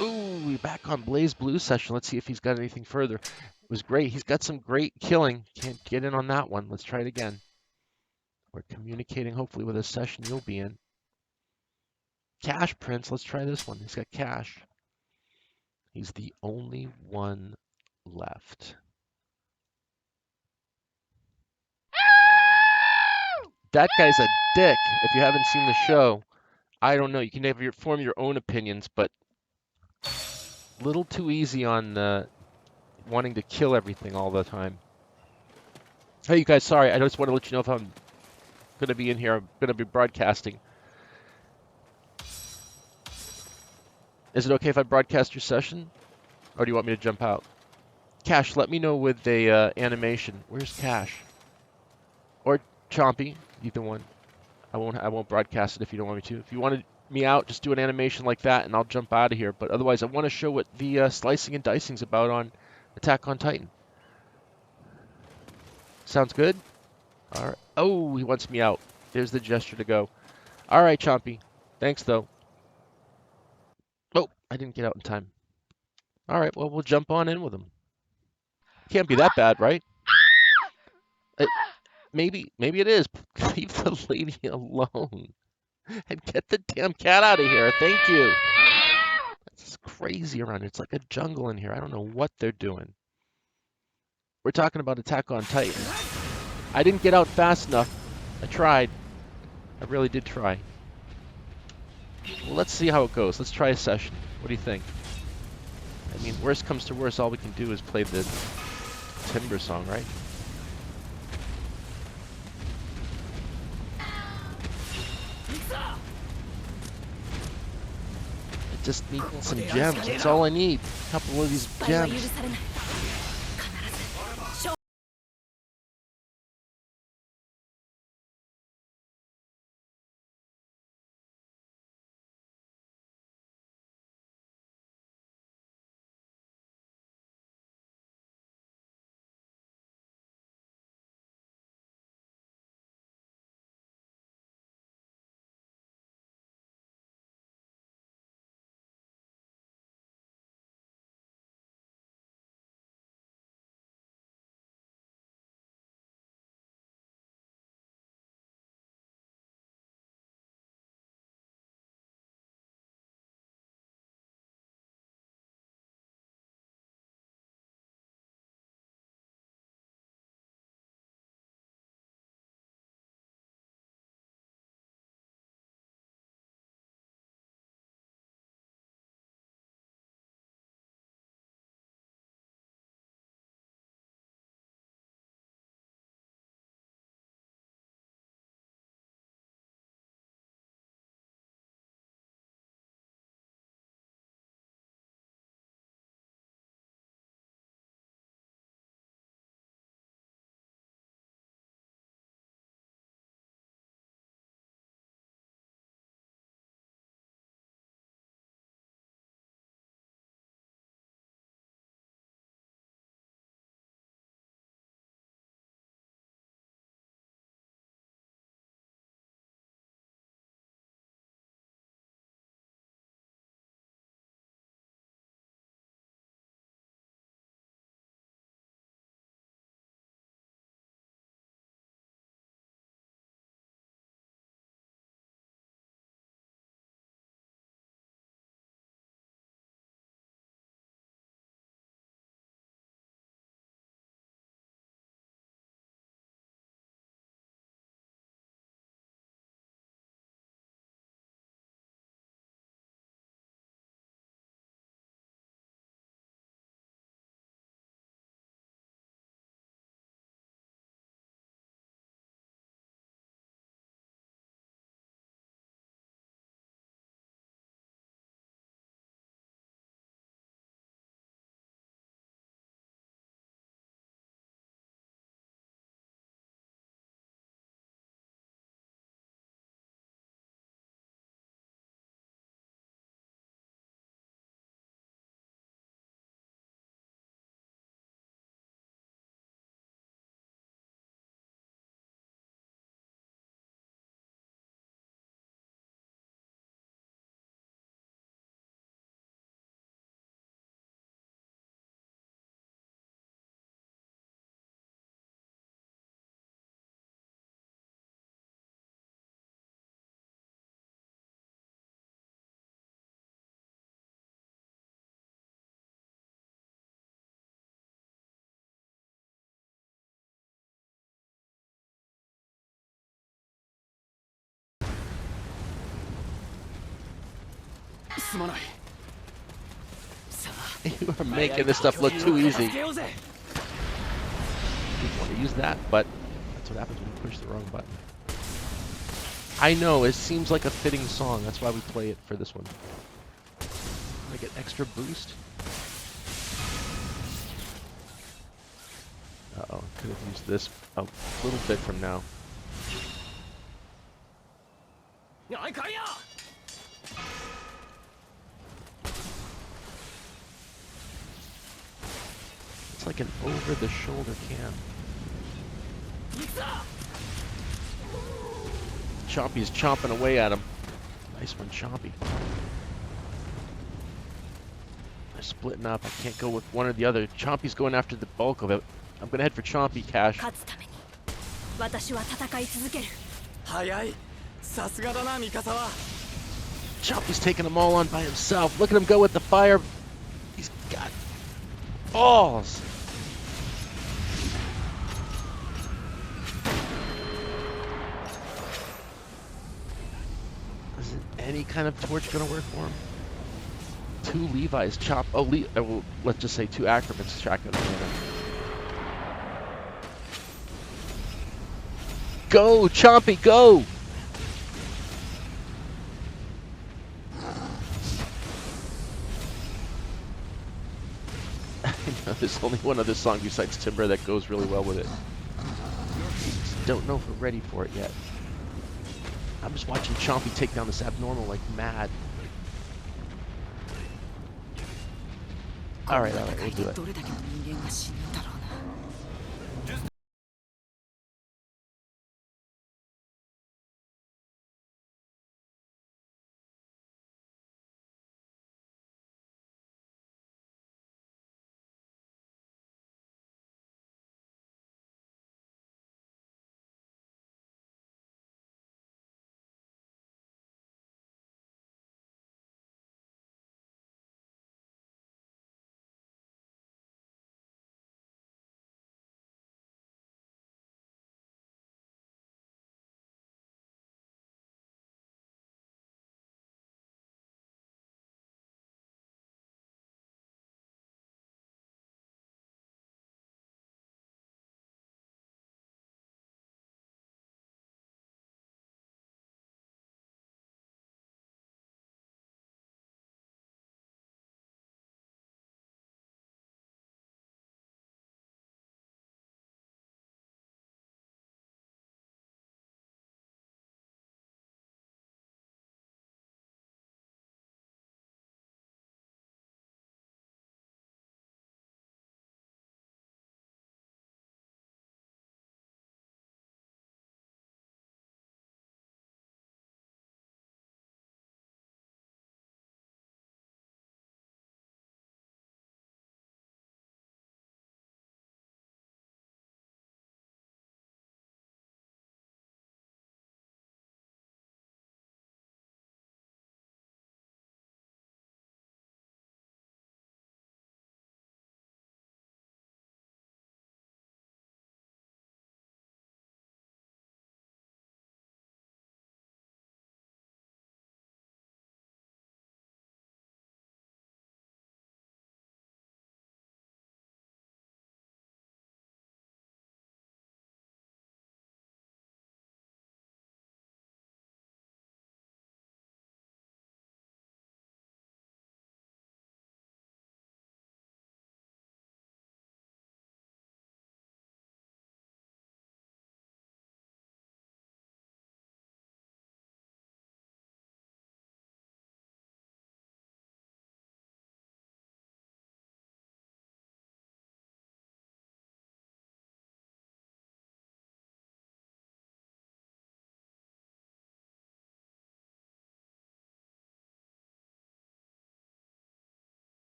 queue. Ooh, we're back on Blaze Blue session. Let's see if he's got anything further. It was great. He's got some great killing. Can't get in on that one. Let's try it again. We're communicating hopefully with a session you'll be in. Cash Prince. Let's try this one. He's got cash. He's the only one left. That guy's a dick. If you haven't seen the show, I don't know. You can never form your own opinions, but a little too easy on wanting to kill everything all the time. Hey, you guys, sorry. I just want to let you know if I'm going to be in here. I'm going to be broadcasting. Is it okay if I broadcast your session? Or do you want me to jump out? Cash, let me know with a animation. Where's Cash? Or Chompy, either one. I won't broadcast it if you don't want me to. If you wanted me out, just do an animation like that and I'll jump out of here. But otherwise, I want to show what the slicing and dicing's about on Attack on Titan. Sounds good? All right. Oh, he wants me out. There's the gesture to go. All right, Chompy. Thanks, though. Oh, I didn't get out in time. All right, well, we'll jump on in with him. Can't be that bad, right? Maybe it is. Leave the lady alone. And get the damn cat out of here. Thank you. It's crazy around here. It's like a jungle in here. I don't know what they're doing. We're talking about Attack on Titan. I didn't get out fast enough. I tried. I really did try. Well, let's see how it goes. Let's try a session. What do you think? I mean, worst comes to worst, all we can do is play the Timber song, right? I just need some gems. That's all I need. A couple of these gems. You are making this stuff look too easy. Didn't want to use that, but that's what happens when you push the wrong button. I know, it seems like a fitting song. That's why we play it for this one. I get extra boost. Uh-oh, could have used this a little bit from now. It's like an over-the-shoulder cam. Chompy's chomping away at him. Nice one, Chompy. They're splitting up. I can't go with one or the other. Chompy's going after the bulk of it. I'm gonna head for Chompy, Cash. Chompy's taking them all on by himself. Look at him go with the fire. He's got balls. Isn't any kind of torch gonna work for him? 2 Levi's chop. Oh, well, let's just say 2 Ackermans shotgun. Go, Chompy, go! I know there's only one other song besides Timber that goes really well with it. Just don't know if we're ready for it yet. I'm just watching Chompy take down this abnormal like mad. Alright, we'll do it.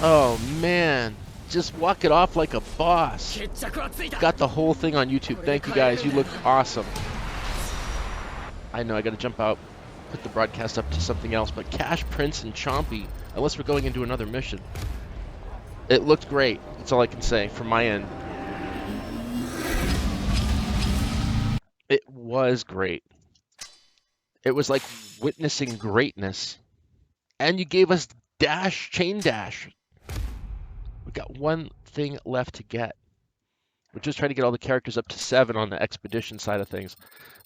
Oh man, just walk it off like a boss. Got the whole thing on YouTube. Thank you guys, you look awesome. I know I gotta jump out, put the broadcast up to something else, but Cash, Prince, and Chompy, unless we're going into another mission. It looked great. That's all I can say from my end. It was great. It was like witnessing greatness. And you gave us dash, chain dash. We got one thing left to get. We're just trying to get all the characters up to 7 on the expedition side of things.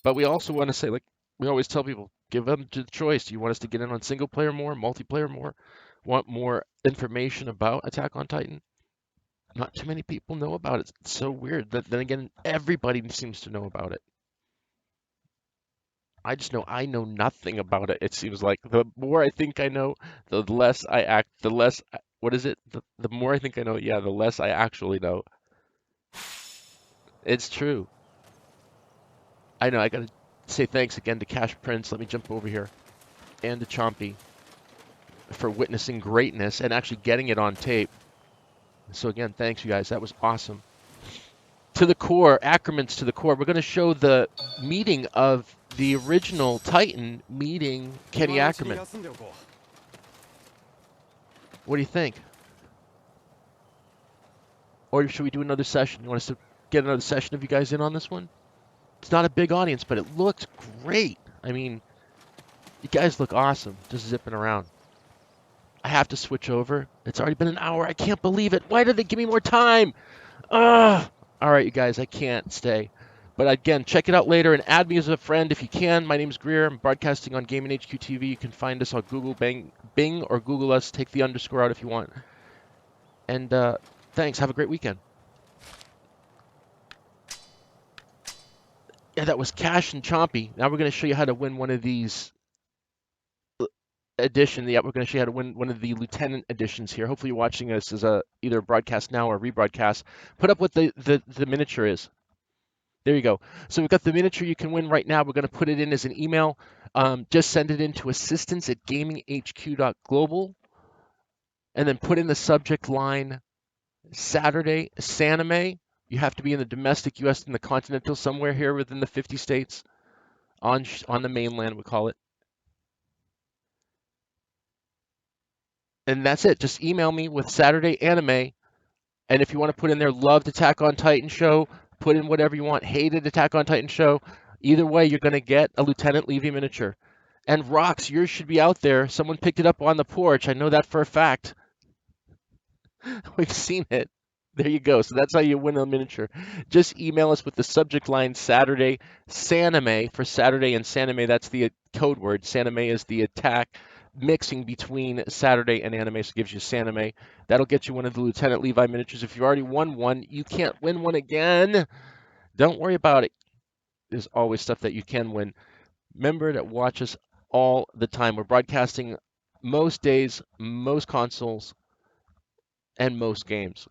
But we also want to say, like we always tell people, give them the choice. Do you want us to get in on single player more, multiplayer more? Want more information about Attack on Titan? Not too many people know about it. It's so weird. Then again, everybody seems to know about it. I just know I know nothing about it. It seems like the more I think I know, the less I act. The less, what is it? The more I think I know, yeah, the less I actually know. It's true. I know. I gotta say thanks again to Cash Prince. Let me jump over here, and to Chompy for witnessing greatness and actually getting it on tape. So again, thanks you guys. That was awesome. To the core, Ackermans to the core. We're going to show the meeting of the original Titan meeting Kenny Ackerman. What do you think? Or should we do another session? You want us to get another session of you guys in on this one? It's not a big audience, but it looked great. I mean, you guys look awesome just zipping around. I have to switch over. It's already been an hour. I can't believe it. Why did they give me more time? Ugh. All right, you guys, I can't stay. But again, check it out later and add me as a friend if you can. My name's Greer. I'm broadcasting on Gaminghqtv. You can find us on Google, Bing, or Google us. Take the underscore out if you want. And thanks. Have a great weekend. Yeah, that was Cash and Chompy. Now we're going to show you how to win one of these edition. Yeah, we're going to show you how to win one of the lieutenant editions here. Hopefully you're watching us as either a broadcast now or a rebroadcast. Put up what the miniature is. There you go. So we've got the miniature you can win right now. We're going to put it in as an email. Just send it in to assistance@gaminghq.global and then put in the subject line Saturday SANIME. You have to be in the domestic U.S. and the continental, somewhere here within the 50 states on the mainland, we call it. And that's it. Just email me with Saturday anime. And if you want to put in there loved Attack on Titan show, put in whatever you want. Hated Attack on Titan show. Either way, you're going to get a Lieutenant Levy miniature. And Rox, yours should be out there. Someone picked it up on the porch. I know that for a fact. We've seen it. There you go. So that's how you win a miniature. Just email us with the subject line Saturday SANIME for Saturday, and SANIME, that's the code word. SANIME is the attack mixing between Saturday and anime, so it gives you SANIME. That'll get you one of the Lieutenant Levi miniatures. If you already won one, you can't win one again. Don't worry about it. There's always stuff that you can win. Remember to watch us all the time. We're broadcasting most days, most consoles, and most games.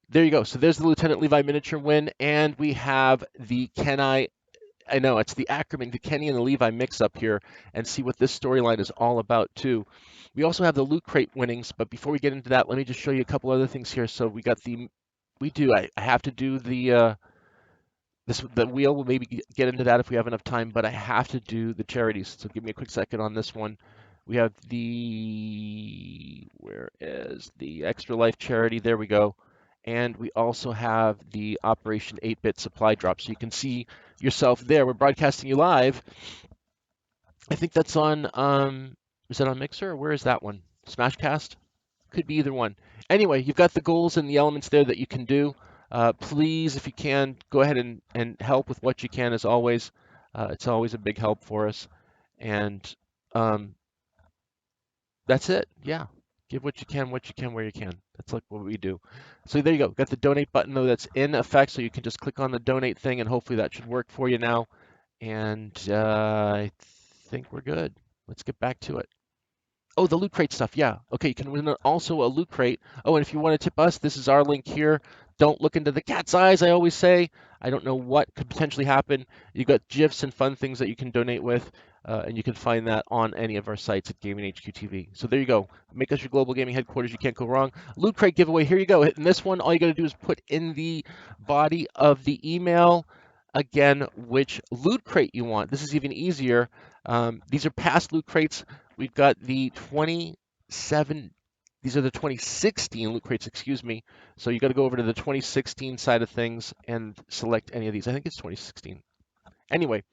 There you go. So there's the Lieutenant Levi miniature win, and we have the I know it's the Ackerman, the Kenny and the Levi mix up here, and see what this storyline is all about too. We also have the loot crate winnings, but before we get into that, let me just show you a couple other things here. So we got I have to do the wheel. We'll maybe get into that if we have enough time, but I have to do the charities. So give me a quick second on this one. We have where is the Extra Life charity? There we go. And we also have the Operation 8-Bit supply drop. So you can see yourself there. We're broadcasting you live. I think that's on, is that on Mixer or where is that one? Smashcast? Could be either one. Anyway, you've got the goals and the elements there that you can do. Please, if you can, go ahead and help with what you can as always. It's always a big help for us. And that's it. Yeah. Give what you can, where you can. That's like what we do. So there you go. Got the donate button, though, that's in effect. So you can just click on the donate thing, and hopefully that should work for you now. And I think we're good. Let's get back to it. Oh, the loot crate stuff. Yeah. Okay, you can win also a loot crate. Oh, and if you want to tip us, this is our link here. Don't look into the cat's eyes, I always say. I don't know what could potentially happen. You've got GIFs and fun things that you can donate with. And you can find that on any of our sites at Gaminghqtv. So there you go. Make us your global gaming headquarters. You can't go wrong. Loot crate giveaway. Here you go. In this one, all you got to do is put in the body of the email again which loot crate you want. This is even easier. These are past loot crates. We've got the 27. These are the 2016 loot crates, excuse me. So you got to go over to the 2016 side of things and select any of these. I think it's 2016. Anyway,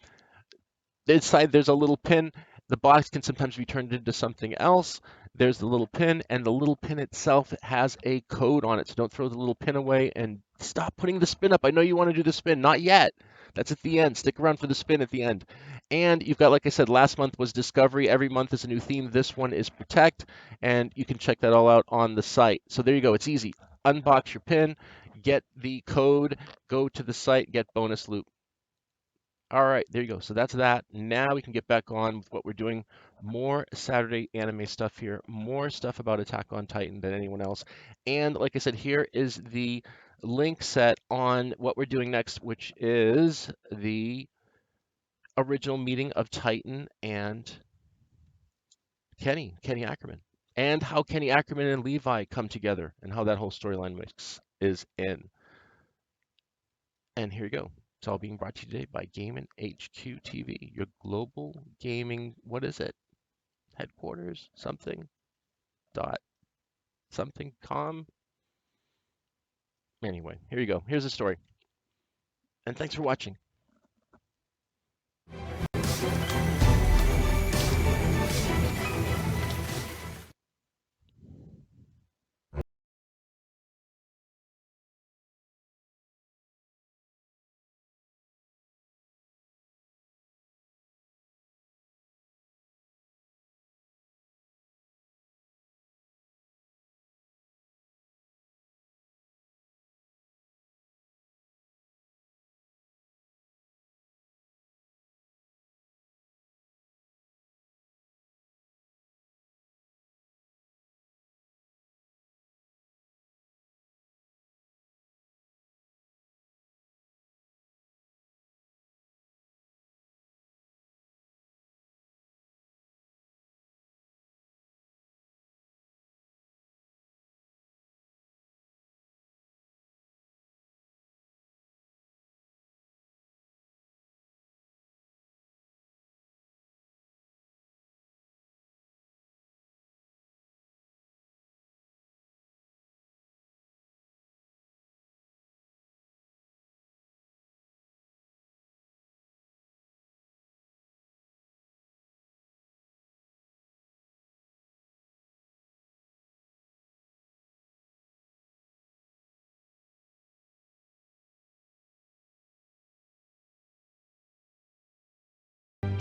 inside there's a little pin. The box can sometimes be turned into something else. There's the little pin, and the little pin itself has a code on it. So don't throw the little pin away and stop putting the spin up. I know you want to do the spin. Not yet. That's at the end. Stick around for the spin at the end. And you've got, like I said, last month was Discovery. Every month is a new theme. This one is Protect, and you can check that all out on the site. So there you go. It's easy. Unbox your pin, get the code, go to the site, get bonus loot. All right, there you go. So that's that. Now we can get back on with what we're doing. More Saturday anime stuff here. More stuff about Attack on Titan than anyone else. And like I said, here is the link set on what we're doing next, which is the original meeting of Titan and Kenny Ackerman. And how Kenny Ackerman and Levi come together and how that whole storyline mix is in. And here you go. It's all being brought to you today by Gaminghqtv, your global gaming, what is it? Headquarters, something, dot, something, com. Anyway, here you go. Here's the story. And thanks for watching.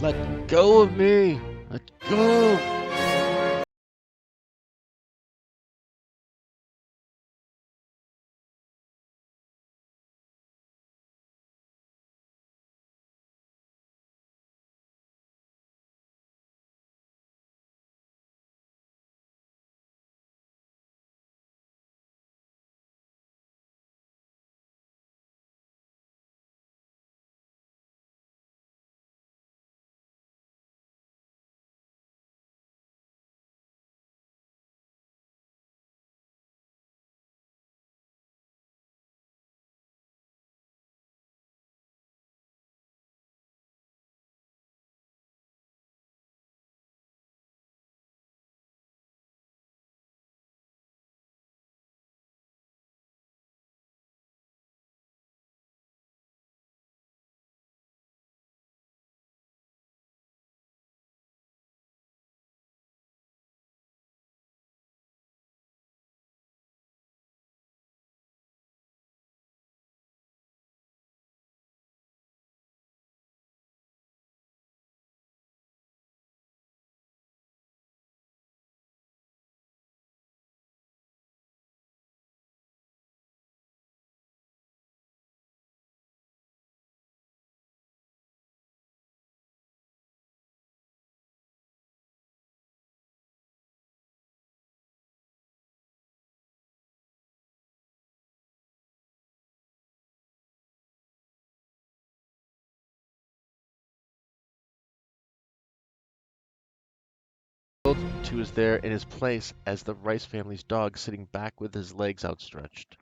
Let go of me. Let go. Two is there in his place as the Rice family's dog sitting back with his legs outstretched.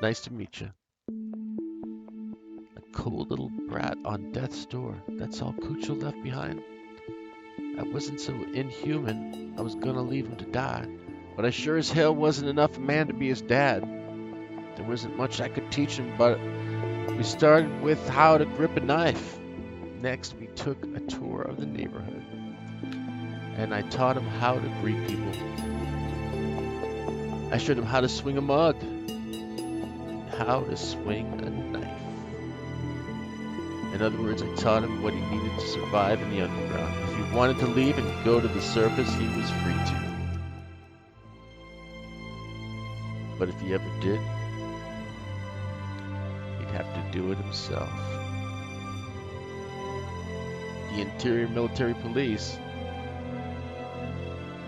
Nice to meet you. A cool little brat on death's door. That's all Cucho left behind. I wasn't so inhuman. I was gonna leave him to die. But I sure as hell wasn't enough man to be his dad. There wasn't much I could teach him, but we started with how to grip a knife. Next, we took a tour of the neighborhood. And I taught him how to greet people. I showed him how to swing a mug. How to swing a knife. In other words, I taught him what he needed to survive in the underground. If he wanted to leave and go to the surface, he was free to. But if he ever did, he'd have to do it himself. The Interior Military Police.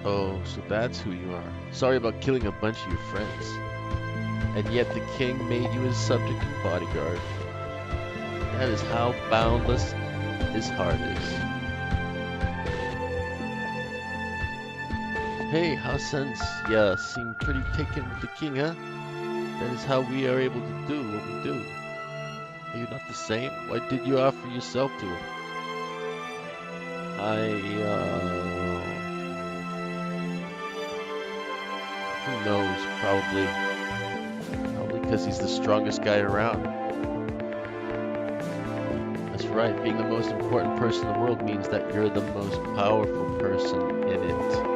Oh, so that's who you are. Sorry about killing a bunch of your friends. And yet the king made you his subject and bodyguard. That is how boundless his heart is. Hey, how since ya seem pretty taken with the king, huh? That is how we are able to do what we do. Are you not the same? Why did you offer yourself to him? Who knows? Probably because he's the strongest guy around. That's right, being the most important person in the world means that you're the most powerful person in it.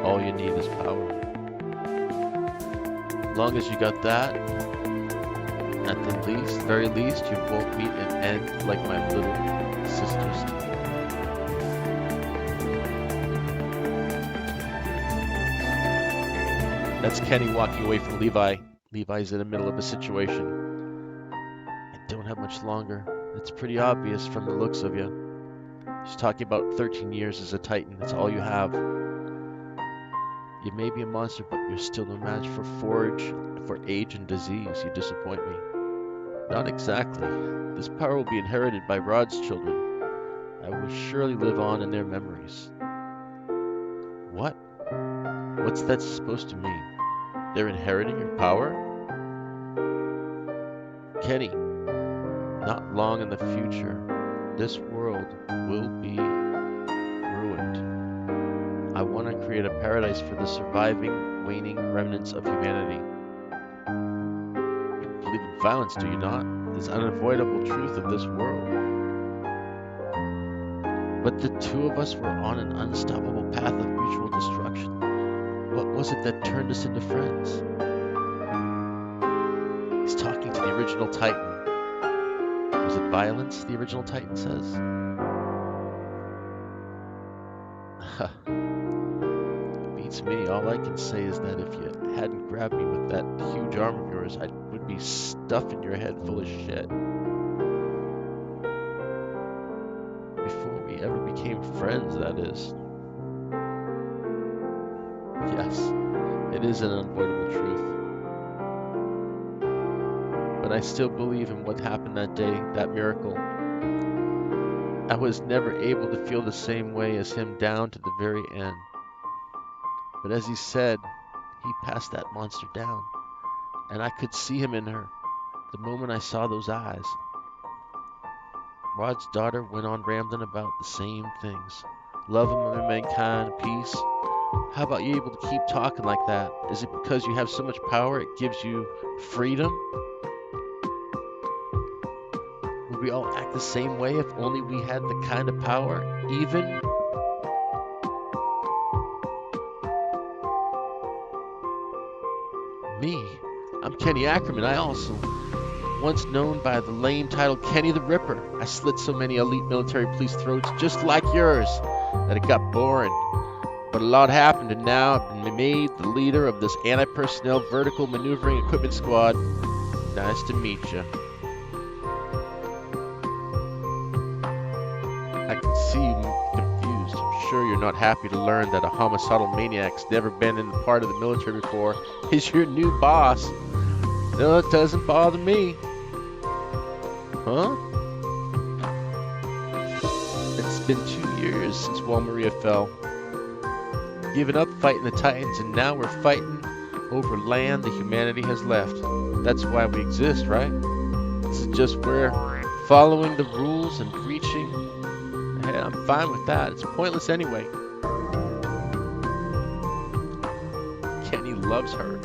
All you need is power. As long as you got that, at the very least, you won't meet an end like my little sisters. That's Kenny walking away from Levi. Levi's in the middle of a situation. I don't have much longer. It's pretty obvious from the looks of you. She's talking about 13 years as a Titan. That's all you have. You may be a monster, but you're still no match for age and disease. You disappoint me. Not exactly. This power will be inherited by Rod's children. I will surely live on in their memories. What? What's that supposed to mean? They're inheriting your power? Kenny, not long in the future, this world will be ruined. I want to create a paradise for the surviving, waning remnants of humanity. You believe in violence, do you not? This unavoidable truth of this world. But the two of us were on an unstoppable path of mutual destruction. What was it that turned us into friends? He's talking to the original Titan. Was it violence, the original Titan says? Beats me. All I can say is that if you hadn't grabbed me with that huge arm of yours, I would be stuffing your head full of shit. Before we ever became friends, that is. Yes, it is an unavoidable truth. But I still believe in what happened that day, that miracle. I was never able to feel the same way as him down to the very end. But as he said, he passed that monster down. And I could see him in her, the moment I saw those eyes. Rod's daughter went on rambling about the same things. Love among mankind, peace. How about you able to keep talking like that? Is it because you have so much power it gives you freedom? Would we all act the same way if only we had the kind of power? Even? Me? I'm Kenny Ackerman. I also, once known by the lame title Kenny the Ripper, I slit so many elite military police throats just like yours that it got boring. But a lot happened, and now I've been made the leader of this anti-personnel vertical maneuvering equipment squad. Nice to meet you. I can see you confused. I'm sure you're not happy to learn that a homicidal maniac's never been in the part of the military before is your new boss. No, it doesn't bother me. Huh? It's been 2 years since Wal Maria fell. Given up fighting the Titans, and now we're fighting over land that humanity has left. That's why we exist, right? This is just where following the rules and preaching. Hey, I'm fine with that. It's pointless anyway. Kenny loves her.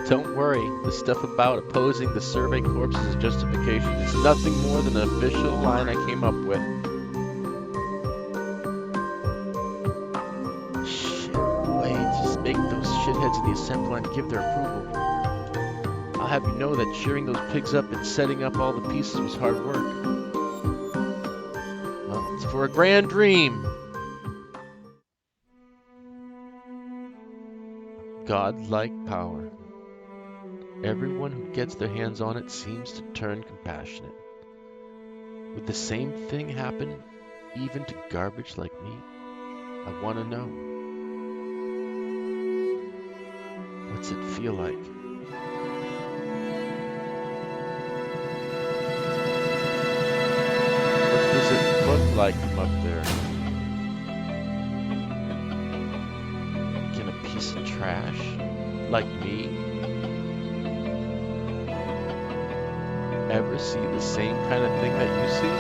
Don't worry, the stuff about opposing the survey corps is justification. It's nothing more than an official line I came up with. Shit, wait, just make those shitheads in the assembly line give their approval. I'll have you know that shearing those pigs up and setting up all the pieces was hard work. Well, it's for a grand dream. Godlike power. Everyone who gets their hands on it seems to turn compassionate. Would the same thing happen even to garbage like me? I want to know. What's it feel like? What does it look like from up there? Can a piece of trash like me ever see the same kind of thing that you see?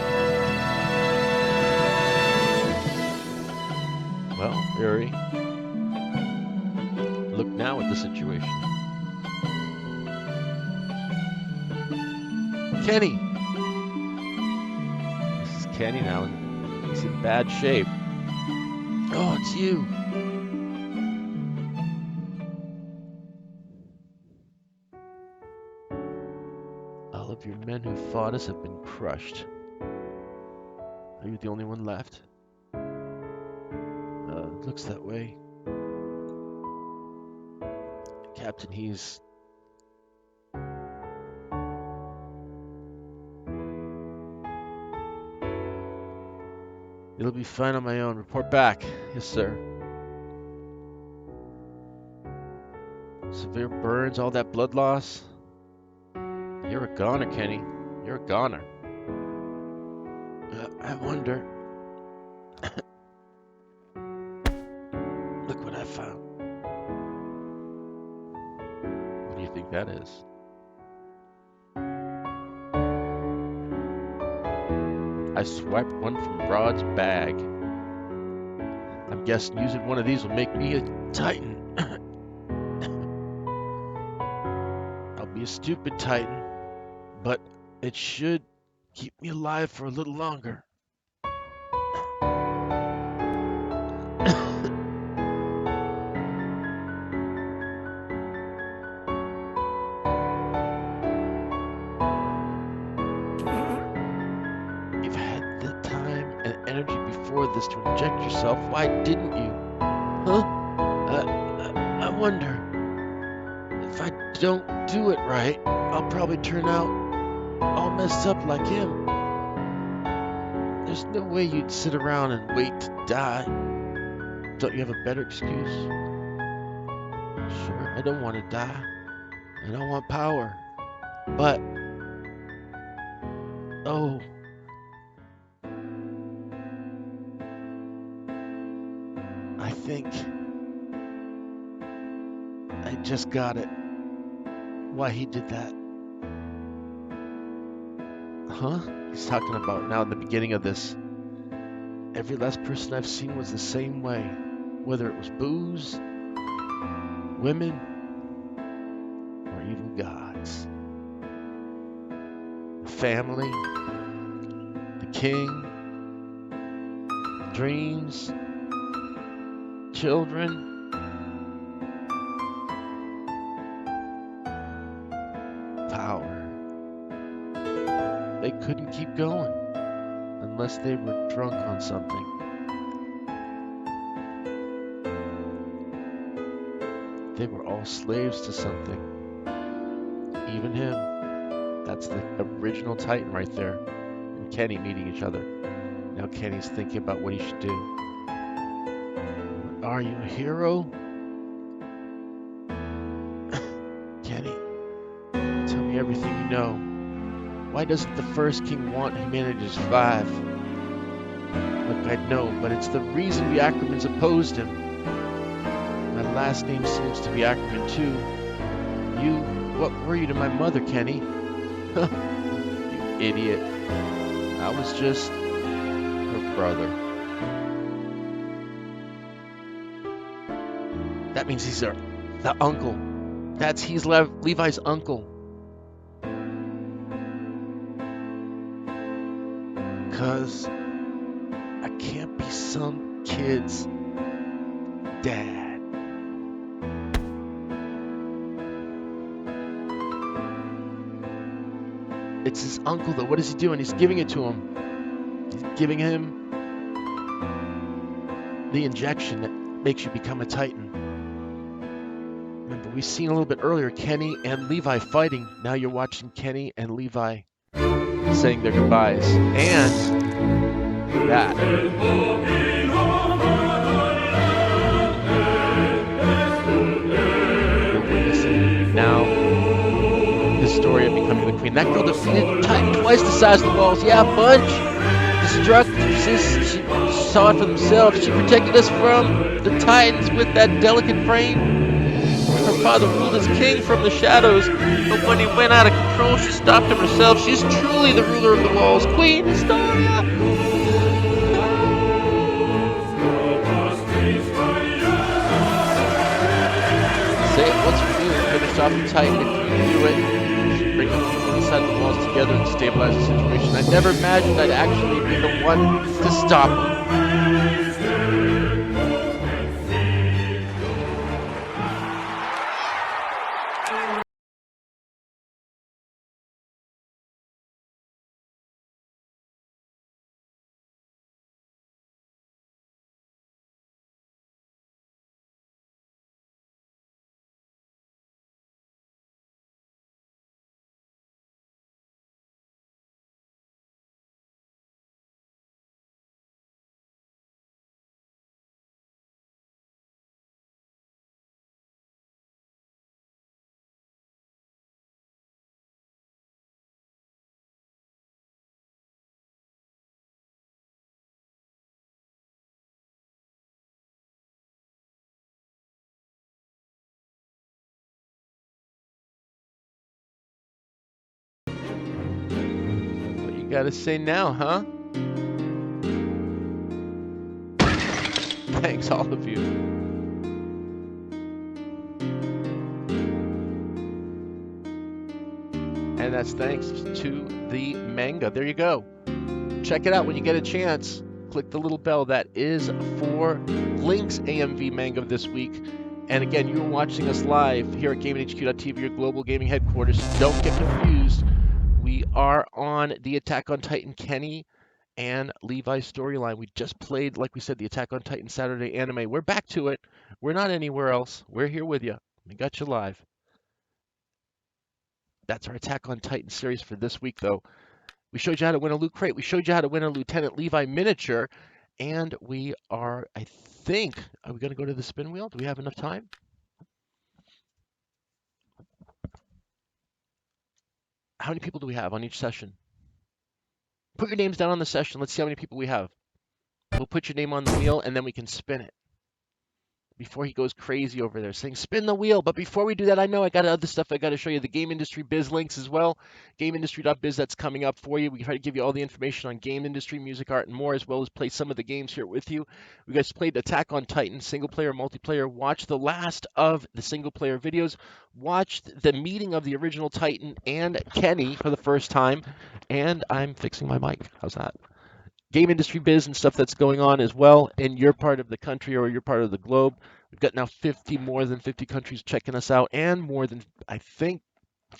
Well, Uri, look now at the situation. Kenny! This is Kenny now, and he's in bad shape. Oh, it's you! All of your men who fought us have been crushed. Are you the only one left? Looks that way. Captain, he's... It'll be fine on my own. Report back. Yes, sir. Severe burns, all that blood loss. You're a goner, Kenny. You're a goner. I wonder... Look what I found. What do you think that is? I swiped one from Rod's bag. I'm guessing using one of these will make me a Titan. I'll be a stupid Titan, but it should keep me alive for a little longer. This to inject yourself. Why didn't you? Huh? I wonder if I don't do it right, I'll probably turn out all messed up like him. There's no way you'd sit around and wait to die. Don't you have a better excuse? Sure, I don't want to die, and I want power, but oh, I think I just got it. Why he did that. Huh? He's talking about now in the beginning of this. Every last person I've seen was the same way. Whether it was booze, women, or even gods. The family, the king, dreams, children. Power. They couldn't keep going unless they were drunk on something. They were all slaves to something. Even him. That's the original Titan right there. And Kenny meeting each other. Now Kenny's thinking about what he should do. Are you a hero? Kenny, tell me everything you know. Why doesn't the first king want humanity to survive? Look, I know, but it's the reason we Ackermans opposed him. I last name seems to be Ackerman too. What were you to my mother, Kenny? You idiot. I was just her brother. That means he's the uncle. He's Levi's uncle. Cause I can't be some kid's dad. It's his uncle though. What is he doing? He's giving it to him. He's giving him the injection that makes you become a Titan. Remember, we've seen a little bit earlier Kenny and Levi fighting. Now you're watching Kenny and Levi saying their goodbyes. And that. You're witnessing now the story of becoming the queen. That girl defeated Titan twice the size of the walls. Yeah, bunch. Destructive. She saw it for themselves. She protected us from the Titans with that delicate frame. Her father ruled as king from the shadows, but when he went out of control, she stopped him herself. She's truly the ruler of the walls. Queen Historia! Say it once for you. Finish off the Titan if you do it. Bring the people inside the walls together and stabilize the situation. I never imagined I'd actually be the one to stop them. Gotta say now, huh? Thanks, all of you. And that's thanks to the manga. There you go. Check it out when you get a chance. Click the little bell. That is for Link's AMV manga this week. And again, you're watching us live here at GAMINGHQ.TV, your global gaming headquarters. Don't get confused. We are on the Attack on Titan Kenny and Levi storyline. We just played, like we said, the Attack on Titan Saturday anime. We're back to it. We're not anywhere else. We're here with you. We got you live. That's our Attack on Titan series for this week, though. We showed you how to win a loot crate. We showed you how to win a Lieutenant Levi miniature. And we are, I think, are we going to go to the spin wheel? Do we have enough time? How many people do we have on each session? Put your names down on the session. Let's see how many people we have. We'll put your name on the wheel, and then we can spin it. Before he goes crazy over there saying, spin the wheel. But before we do that, I know I got other stuff I got to show you. The Game Industry Biz links as well. GameIndustry.biz, that's coming up for you. We try to give you all the information on game industry, music, art, and more, as well as play some of the games here with you. We guys played Attack on Titan, single player, multiplayer. Watch the last of the single player videos. Watched the meeting of the original Titan and Kenny for the first time. And I'm fixing my mic. How's that? Game industry biz and stuff that's going on as well in your part of the country or your part of the globe. We've got now more than 50 countries checking us out, and more than, I think,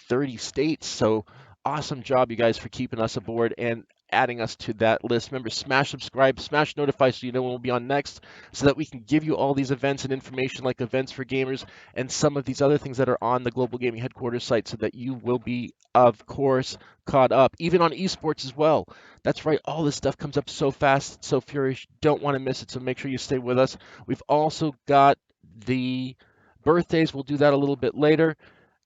30 states. So awesome job, you guys, for keeping us aboard and adding us to that list. Remember, smash subscribe, smash notify so you know when we'll be on next, so that we can give you all these events and information like events for gamers and some of these other things that are on the Global Gaming Headquarters site, so that you will be, of course, caught up, even on esports as well. That's right, all this stuff comes up so fast, so furious, you don't want to miss it, so make sure you stay with us. We've also got the birthdays. We'll do that a little bit later.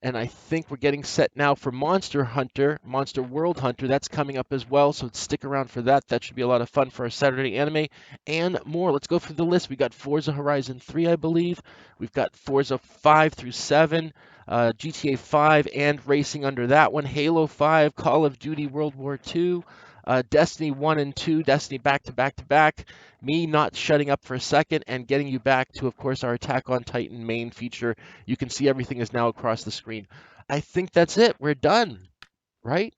And I think we're getting set now for Monster World Hunter. That's coming up as well, so stick around for that. That should be a lot of fun for our Saturday anime and more. Let's go through the list. We got Forza Horizon 3, I believe. We've got Forza 5 through 7, GTA 5 and racing under that one, Halo 5, Call of Duty World War II, Destiny 1 and 2, Destiny back to back to back, me not shutting up for a second, and getting you back to, of course, our Attack on Titan main feature. You can see everything is now across the screen. I think that's it. We're done, right?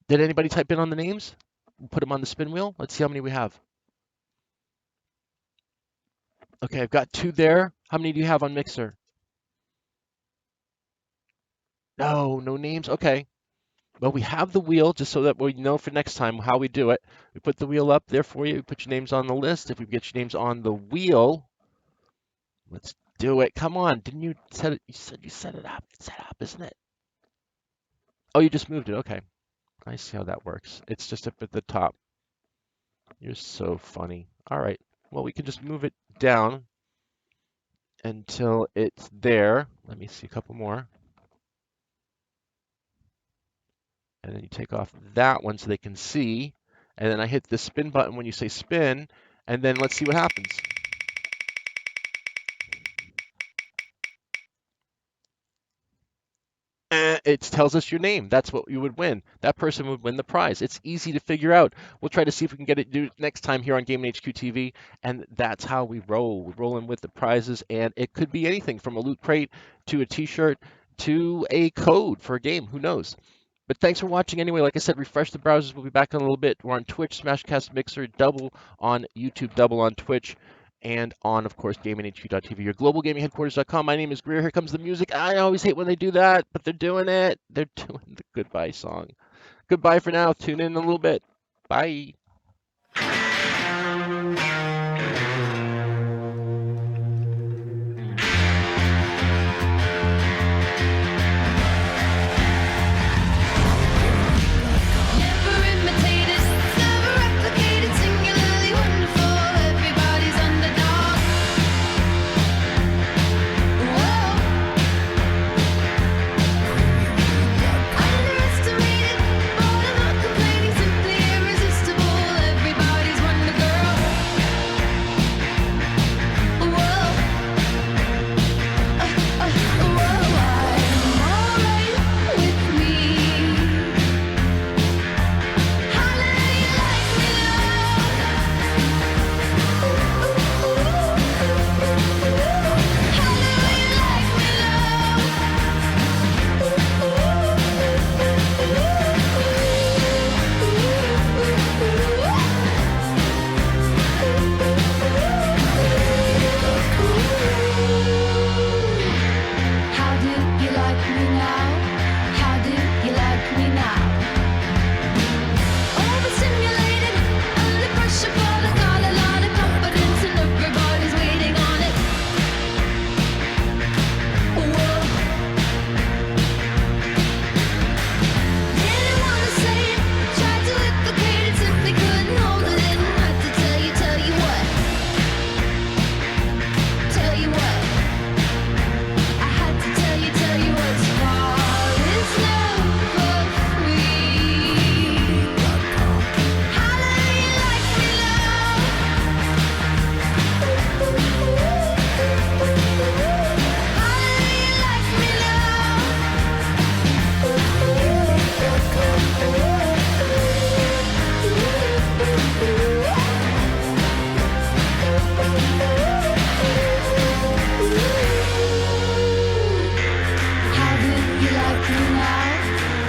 Did anybody type in on the names? We'll put them on the spin wheel. Let's see how many we have. Okay, I've got 2 there. How many do you have on Mixer? No names? Okay. Well, we have the wheel just so that we know for next time how we do it. We put the wheel up there for you. We put your names on the list. If we get your names on the wheel, let's do it. Come on. Didn't you set it? You said you set it up. It's set up, isn't it? Oh, you just moved it. Okay. I see how that works. It's just up at the top. You're so funny. All right. Well, we can just move it down until it's there. Let me see a couple more. And then you take off that one so they can see. And then I hit the spin button when you say spin. And then let's see what happens. It tells us your name. That's what you would win. That person would win the prize. It's easy to figure out. We'll try to see if we can get it do next time here on GAMINGHQ.TV. And that's how we roll. We roll in with the prizes. And it could be anything from a loot crate to a t-shirt to a code for a game. Who knows? But thanks for watching anyway. Like I said, refresh the browsers. We'll be back in a little bit. We're on Twitch, Smashcast, Mixer, double on YouTube, double on Twitch, and on, of course, GAMINGHQ.TV, your global gaming headquarters.com. My name is Greer. Here comes the music. I always hate when they do that, but they're doing it. They're doing the goodbye song. Goodbye for now. Tune in a little bit. Bye.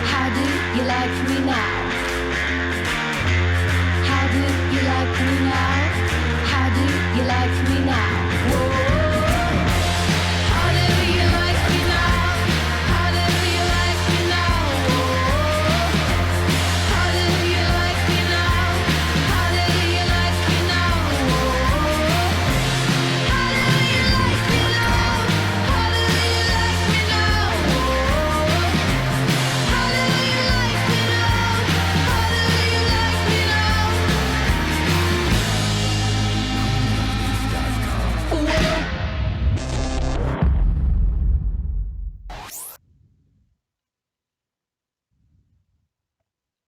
How do you like me now?